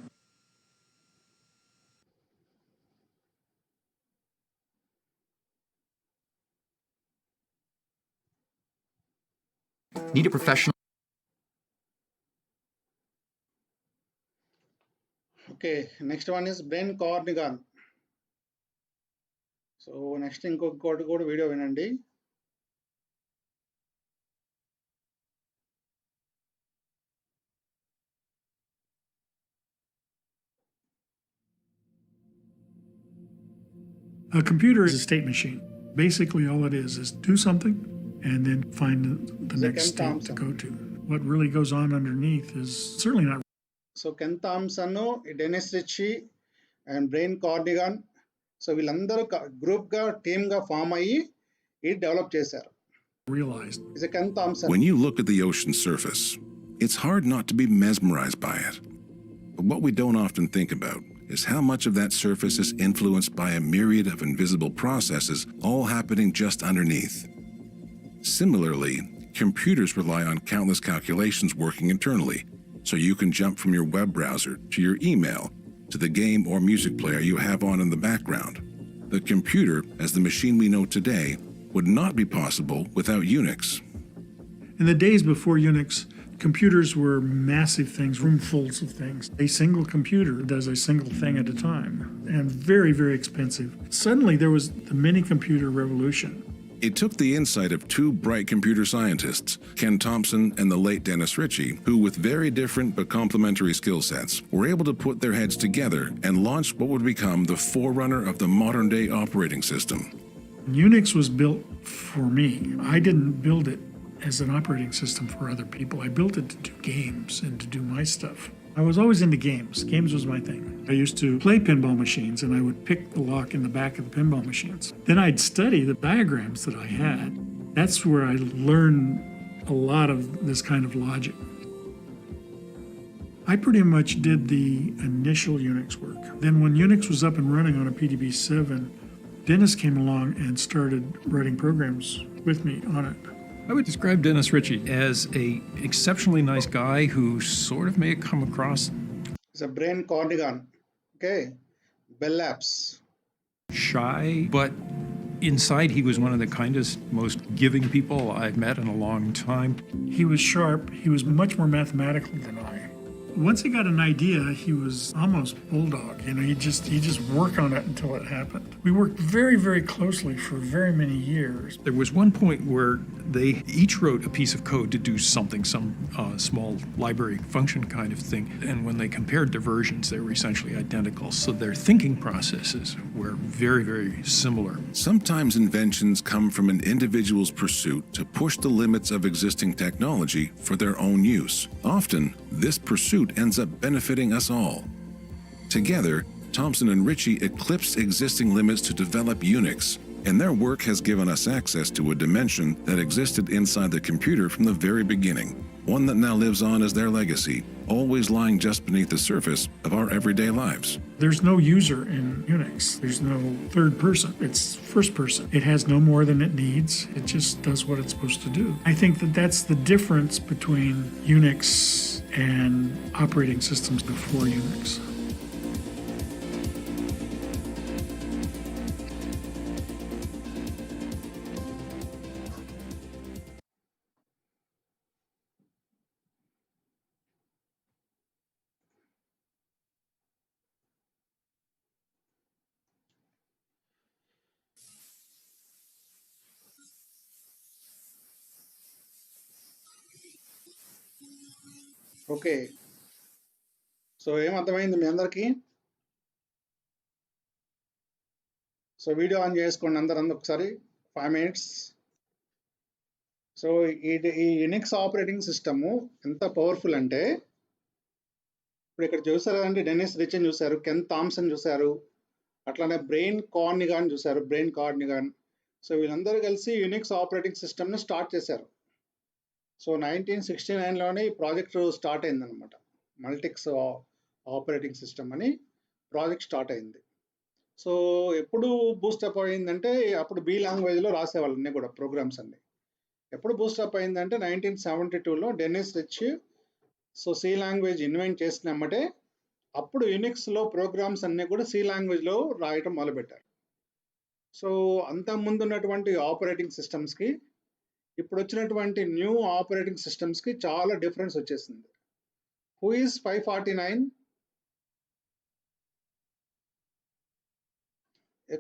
Need a professional. Okay, next one is Brain Cornigan. So next ఇంకొకటి కూడా video వినండి. A computer is a state machine. Basically, all it is do something and then find the next state to go to. What really goes on underneath is certainly not. So Ken Thompson, Dennis Ritchie, and Brain Cornigan. So వీళ్ళందరూ group గా team గా form అయ్యి ఇది develop చేశారు. Realized. Is a Ken Thompson. When you look at the ocean surface, it's hard not to be mesmerized by it. But what we don't often think about is how much of that surface is influenced by a myriad of invisible processes all happening just underneath. Similarly, computers rely on countless calculations working internally, so you can jump from your web browser to your email to the game or music player you have on in the background. The computer, as the machine we know today, would not be possible without Unix. In the days before Unix, computers were massive things, roomfuls of things. A single computer does a single thing at a time, and very, very expensive. Suddenly, there was the mini-computer revolution. It took the insight of two bright computer scientists, Ken Thompson and the late Dennis Ritchie, who, with very different but complementary skill sets, were able to put their heads together and launch what would become the forerunner of the modern-day operating system. Unix was built for me. I didn't build it as an operating system for other people. I built it to do games and to do my stuff. I was always into games. Games was my thing. I used to play pinball machines and I would pick the lock in the back of the pinball machines. Then I'd study the diagrams that I had. That's where I learned a lot of this kind of logic. I pretty much did the initial Unix work. Then when Unix was up and running on a PDB-7, Dennis came along and started writing programs with me on it. I would describe Dennis Ritchie as an exceptionally nice guy who sort of may have come across. It's a Brain Cornigan. Okay, Bell Labs. Shy, but inside he was one of the kindest, most giving people I've met in a long time. He was sharp. He was much more mathematical than I. Once he got an idea, he was almost bulldog. You know, he just worked on it until it happened. We worked very, very closely for very many years. There was one point where they each wrote a piece of code to do something, some small library function kind of thing. And when they compared the versions, they were essentially identical. So their thinking processes were very, very similar. Sometimes inventions come from an individual's pursuit to push the limits of existing technology for their own use. Often, this pursuit ends up benefiting us all. Together, Thompson and Ritchie eclipsed existing limits to develop Unix, and their work has given us access to a dimension that existed inside the computer from the very beginning, one that now lives on as their legacy, always lying just beneath the surface of our everyday lives. There's no user in Unix. There's no third person. It's first person. It has no more than it needs. It just does what it's supposed to do. I think that that's the difference between Unix and operating systems before Unix. Okay, so ఏమర్థమైంది మీ అందరికీ? So video on చేసుకోండి అందరూ ఒకసారి 5 minutes. So ఈ Unix operating system ఎంత powerful అంటే, ఇప్పుడు ఇక్కడ చూసారు కదండి, డెనిస్ రిచన్ చూశారు, కెన్ థామ్సన్ చూశారు, అట్లానే బ్రెయిన్ కార్నిగాన్ చూశారు, బ్రెయిన్ కార్నిగాన్. సో వీళ్ళందరూ కలిసి యునిక్స్ ఆపరేటింగ్ సిస్టమ్ని స్టార్ట్ చేశారు. సో 1969లోనే ఈ ప్రాజెక్ట్ స్టార్ట్ అయిందనమాట. మల్టిక్స్ ఆపరేటింగ్ సిస్టమ్ అని ప్రాజెక్ట్ స్టార్ట్ అయింది. సో ఎప్పుడు బూస్టప్ అయిందంటే అప్పుడు బి లాంగ్వేజ్లో రాసేవాళ్ళు అన్నీ కూడా ప్రోగ్రామ్స్ అన్ని. ఎప్పుడు బూస్టప్ అయిందంటే 1972లో Dennis Ritchie so C language invent చేసినమ్మటే అప్పుడు యునిక్స్లో ప్రోగ్రామ్స్ అన్నీ కూడా సి లాంగ్వేజ్లో రాయటం మొదలుపెట్టారు. సో అంతకుముందు ఉన్నటువంటి ఆపరేటింగ్ సిస్టమ్స్కి ఇప్పుడు వచ్చినటువంటి న్యూ ఆపరేటింగ్ సిస్టమ్స్కి చాలా డిఫరెన్స్ వచ్చేసింది. Who is 549?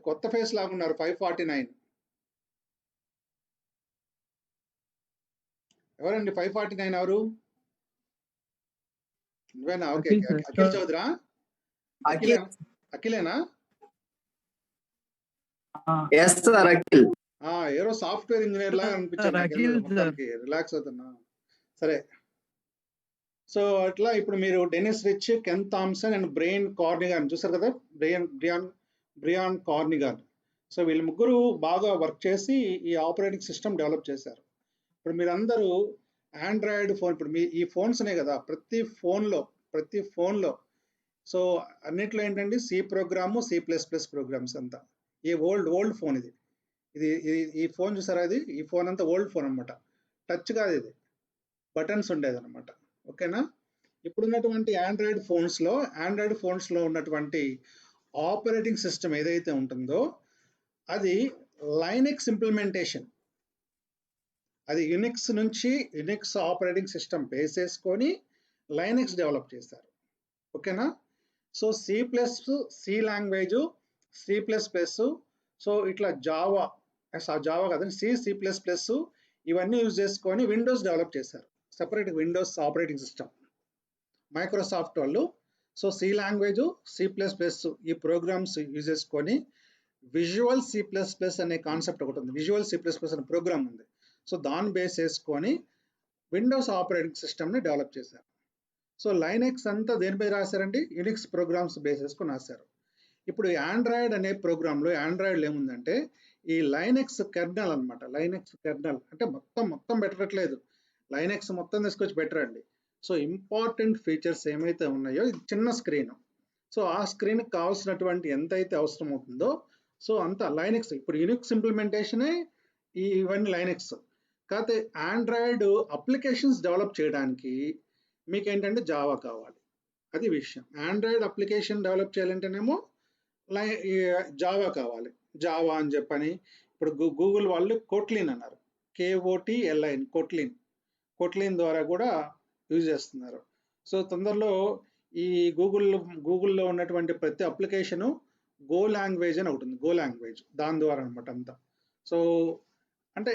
కొత్త ఫేస్ లాగా ఉన్నారు 549. ఎవరండి 549 ఎవరు? నువ్వేనా? ఓకే, అఖిల్ చౌదరా? అఖిలేనా? ఏరో సాఫ్ట్వేర్ ఇంజనీర్ లాగా అనిపించారు. రిలాక్స్ అవుతున్నా. సరే, సో అట్లా ఇప్పుడు మీరు Dennis Ritchie, Ken Thompson and Brian Kernighan చూసారు కదా, బ్రియాన్ కార్నిగాన్. సో వీళ్ళు ముగ్గురు బాగా వర్క్ చేసి ఈ ఆపరేటింగ్ సిస్టమ్ డెవలప్ చేశారు. ఇప్పుడు మీరందరూ ఆండ్రాయిడ్ ఫోన్, ఇప్పుడు మీ ఈ ఫోన్స్ ఉన్నాయి కదా, ప్రతి ఫోన్లో సో అన్నిట్లో ఏంటంటే సి ప్రోగ్రాము, C++ ప్రోగ్రామ్స్ అంతా. ఈ ఓల్డ్ ఫోన్ ఇది ఈ ఫోన్ చూసారా, ఈ ఫోన్ అంతా ఓల్డ్ ఫోన్ అనమాట. టచ్ కాదు, ఇది బటన్స్ ఉండేది అనమాట. ఓకేనా? ఇప్పుడున్నటువంటి ఆండ్రాయిడ్ ఫోన్స్లో ఉన్నటువంటి ఆపరేటింగ్ సిస్టమ్ ఏదైతే ఉంటుందో అది లైనెక్స్ ఇంప్లిమెంటేషన్. అది యునిక్స్ ఆపరేటింగ్ సిస్టమ్ బేస్ చేసుకొని లైనెక్స్ డెవలప్ చేశారు. ఓకేనా? So C language, C++, so ఇట్లా జావా కదండి, C++, ఇవన్నీ యూజ్ చేసుకొని విండోస్ డెవలప్ చేశారు. Separate Windows operating system Microsoft వాళ్ళు. సో సి లాంగ్వేజ్, C++ ఈ ప్రోగ్రామ్స్ యూజ్ చేసుకొని విజువల్ C++ అనే కాన్సెప్ట్ ఒకటి ఉంది. విజువల్ C++ అనే ప్రోగ్రామ్ ఉంది. సో దాన్ని బేస్ చేసుకొని విండోస్ ఆపరేటింగ్ సిస్టమ్ని డెవలప్ చేశారు. సో లైనెక్స్ అంతా దేనిపై రాశారండి? యునిక్స్ ప్రోగ్రామ్స్ బేస్ చేసుకొని రాశారు. ఇప్పుడు ఆండ్రాయిడ్ అనే ప్రోగ్రాంలో ఆండ్రాయిడ్లో ఏముందంటే ఈ లైనెక్స్ కెర్నల్ అనమాట. లైనెక్స్ కెర్నల్ అంటే మొత్తం పెట్టట్లేదు, లైనెక్స్ మొత్తం తీసుకొచ్చి పెట్టరండి. సో ఇంపార్టెంట్ ఫీచర్స్ ఏమైతే ఉన్నాయో, ఇది చిన్న స్క్రీన్, సో ఆ స్క్రీన్కి కావాల్సినటువంటి ఎంతైతే అవసరం అవుతుందో సో అంత లైనెక్స్. ఇప్పుడు యునిక్స్ ఇంప్లిమెంటేషనే ఇవన్నీ లైనెక్స్. కాకపోతే ఆండ్రాయిడ్ అప్లికేషన్స్ డెవలప్ చేయడానికి మీకు ఏంటంటే జావా కావాలి. అది విషయం. ఆండ్రాయిడ్ అప్లికేషన్ డెవలప్ చేయాలంటేనేమో జావా కావాలి. జావా అని చెప్పని ఇప్పుడు గూగుల్ వాళ్ళు కోట్లిన్ అన్నారు, KOTLIN, కోట్లిన్ ద్వారా కూడా యూజ్ చేస్తున్నారు. సో తొందరలో ఈ గూగుల్లో ఉన్నటువంటి ప్రతి అప్లికేషను గో లాంగ్వేజ్ అని ఒకటి ఉంది, గో లాంగ్వేజ్, దాని ద్వారా అనమాట అంతా. సో అంటే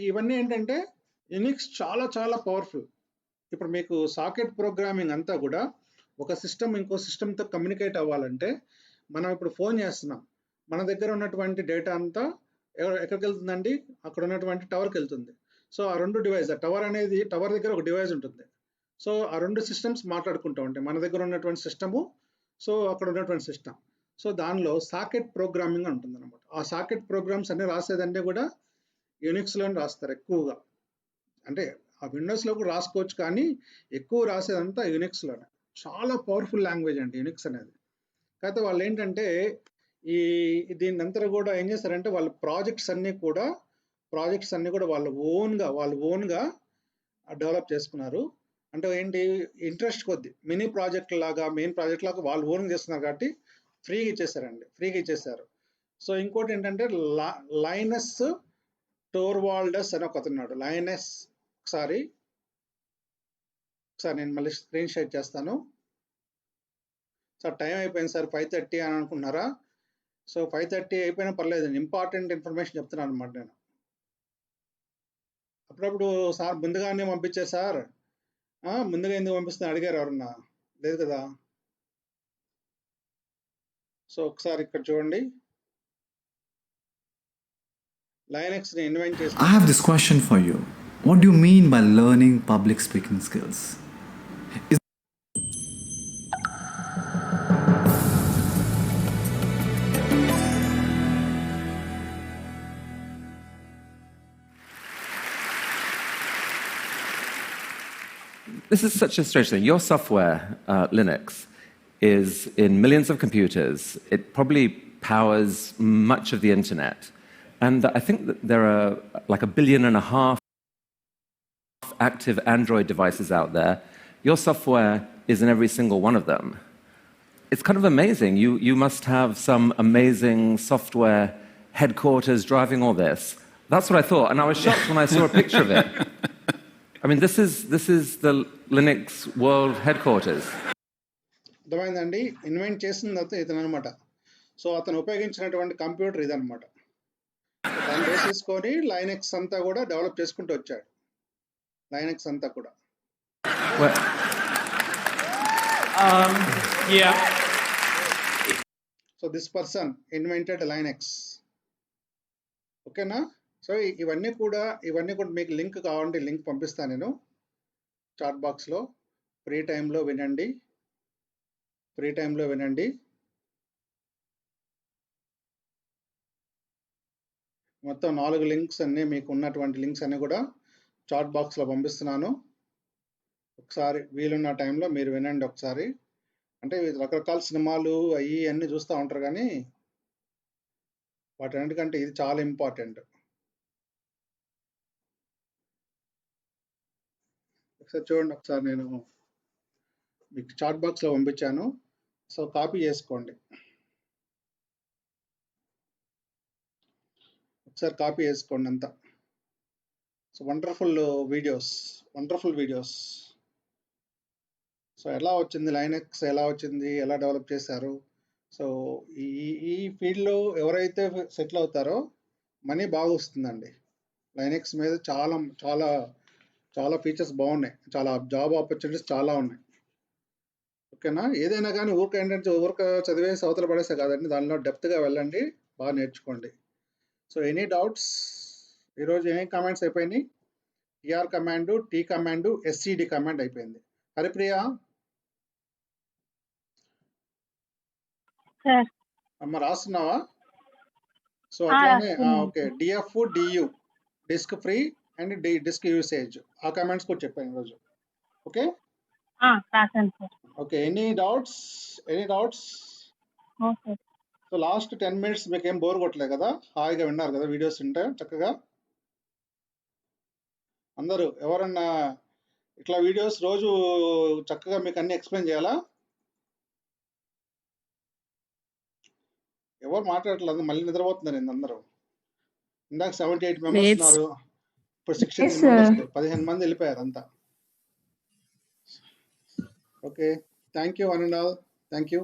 ఇవన్నీ ఏంటంటే యునిక్స్ చాలా చాలా పవర్ఫుల్. ఇప్పుడు మీకు సాకెట్ ప్రోగ్రామింగ్ అంతా కూడా ఒక సిస్టమ్ ఇంకో సిస్టమ్తో కమ్యూనికేట్ అవ్వాలంటే మనం ఇప్పుడు ఫోన్ చేస్తున్నాం, మన దగ్గర ఉన్నటువంటి డేటా అంతా ఎక్కడికి వెళ్తుందండి? అక్కడ ఉన్నటువంటి టవర్కి వెళ్తుంది. సో ఆ రెండు డివైస్, టవర్ దగ్గర ఒక డివైస్ ఉంటుంది. సో ఆ రెండు సిస్టమ్స్ మాట్లాడుకుంటూ ఉంటాయి, మన దగ్గర ఉన్నటువంటి సిస్టము, సో అక్కడ ఉన్నటువంటి సిస్టమ్. సో దానిలో సాకెట్ ప్రోగ్రామింగ్ ఉంటుంది అనమాట. ఆ సాకెట్ ప్రోగ్రామ్స్ అన్ని రాసేదన్నీ కూడా యునిక్స్లోనే రాస్తారు ఎక్కువగా. అంటే ఆ విండోస్లో కూడా రాసుకోవచ్చు, కానీ ఎక్కువ రాసేదంతా యునిక్స్లోనే. చాలా పవర్ఫుల్ లాంగ్వేజ్ అండి యునిక్స్ అనేది. కాకపోతే వాళ్ళు ఏంటంటే దీన్ని అంతా కూడా ఏం చేస్తారంటే వాళ్ళ ప్రాజెక్ట్స్ అన్నీ కూడా వాళ్ళు ఓన్గా డెవలప్ చేసుకున్నారు. అంటే ఏంటి, ఇంట్రెస్ట్ కొద్ది మినీ ప్రాజెక్ట్ లాగా, మెయిన్ ప్రాజెక్ట్ లాగా వాళ్ళు ఓన్గా చేస్తున్నారు కాబట్టి ఫ్రీగా ఇచ్చేసారు. సో ఇంకోటి ఏంటంటే లైనస్ టోర్వాల్డస్ అని ఒక అతను ఉన్నాడు. లైనస్ ఒకసారి నేను మళ్ళీ స్క్రీన్ షేర్ చేస్తాను. సార్ టైం అయిపోయింది సార్, 5:30 అని అనుకుంటున్నారా? సో 5:30 అయిపోయినా పర్లేదు, ఇంపార్టెంట్ ఇన్ఫర్మేషన్ చెప్తున్నాను అనమాట నేను. అప్పుడప్పుడు సార్ ముందుగానే పంపించారు సార్, ముందుగా ఎందుకు పంపిస్తున్నా అడిగారు ఎవరన్నా? లేదు కదా. సో ఒకసారి ఇక్కడ చూడండి, లైనెక్స్ని ఇన్వెంట్ చేసి. I have this question for you. What do you mean by learning public speaking skills? This is such a strange thing. Your software, Linux, is in millions of computers. It probably powers much of the internet. And I think that there are like 1.5 billion active Android devices out there. Your software is in every single one of them. It's kind of amazing. You must have some amazing software headquarters driving all this. That's what I thought, and I was shocked when I saw a picture of it. I mean, this is the Linux world headquarters. అర్థమైందండి. Invent చేసింది ఇతను అనమాట. So అతను ఉపయోగించినటువంటి computer ఇదనమాట. దాన్ని base చేసుకొని Linux అంతా కూడా డెవలప్ చేసుకుంటూ వచ్చాడు. లైనక్స్ అంతా కూడా. Yeah. So this person invented Linux. ఓకేనా? సో ఇవన్నీ కూడా మీకు లింక్ కావాలంటే లింక్ పంపిస్తాను నేను చాట్ బాక్స్లో. ఫ్రీ టైంలో వినండి. మొత్తం 4 లింక్స్ అన్నీ మీకు ఉన్నటువంటి లింక్స్ అన్నీ కూడా చాట్ బాక్స్లో పంపిస్తున్నాను. ఒకసారి వీలున్న టైంలో మీరు వినండి ఒకసారి. అంటే రకరకాల సినిమాలు అన్నీ చూస్తూ ఉంటారు, కానీ వాటన్నిటికంటే ఇది చాలా ఇంపార్టెంట్. ఒకసారి చూడండి. ఒకసారి నేను మీకు చాట్ బాక్స్లో పంపించాను. సో కాపీ చేసుకోండి. ఒకసారి కాపీ చేసుకోండి అంతా. So wonderful videos. సో ఎలా వచ్చింది లైనక్స్, ఎలా వచ్చింది, ఎలా డెవలప్ చేశారు. సో ఈ ఫీల్డ్లో ఎవరైతే సెటిల్ అవుతారో మనీ బాగా వస్తుందండి. లైనక్స్ మీద చాలా చాలా చాలా ఫీచర్స్ బాగున్నాయి. చాలా జాబ్ ఆపర్చునిటీస్ చాలా ఉన్నాయి. ఓకేనా? ఏదైనా కానీ ఊరిక చదివేసి అవతల పడేసే కాదండి. దానిలో డెప్త్గా వెళ్ళండి, బాగా నేర్చుకోండి. So any doubts? ఈరోజు ఏం కమాండ్స్ అయిపోయినాయి? TR command, T command, SCD command అయిపోయింది. హరిప్రియ అమ్మ రాస్తున్నావా? సో అట్లానే okay. DF, DU disk free and disk usage ఆ కమాండ్స్ కూడా చెప్పాను ఈరోజు. Okay okay. Any doubts? So last 10 minutes మీకు ఏం బోర్ కొట్టలేదు కదా? హాయిగా విన్నారు కదా? వీడియోస్ ఉంటే చక్కగా అందరూ ఎవరన్నా ఇట్లా వీడియోస్ రోజు చక్కగా మీకు అన్ని ఎక్స్ప్లెయిన్ చేయాలా? ఎవరు మాట్లాడట్లేదు, మళ్ళీ నిద్రపోతున్నారు అందరూ. ఇందాక 78 మెంబర్స్ ఉన్నారు, ఇప్పుడు 63 మెంబర్స్, 15 మంది వెళ్ళిపోయారు అంతా. Okay, thank you one and all. Thank you.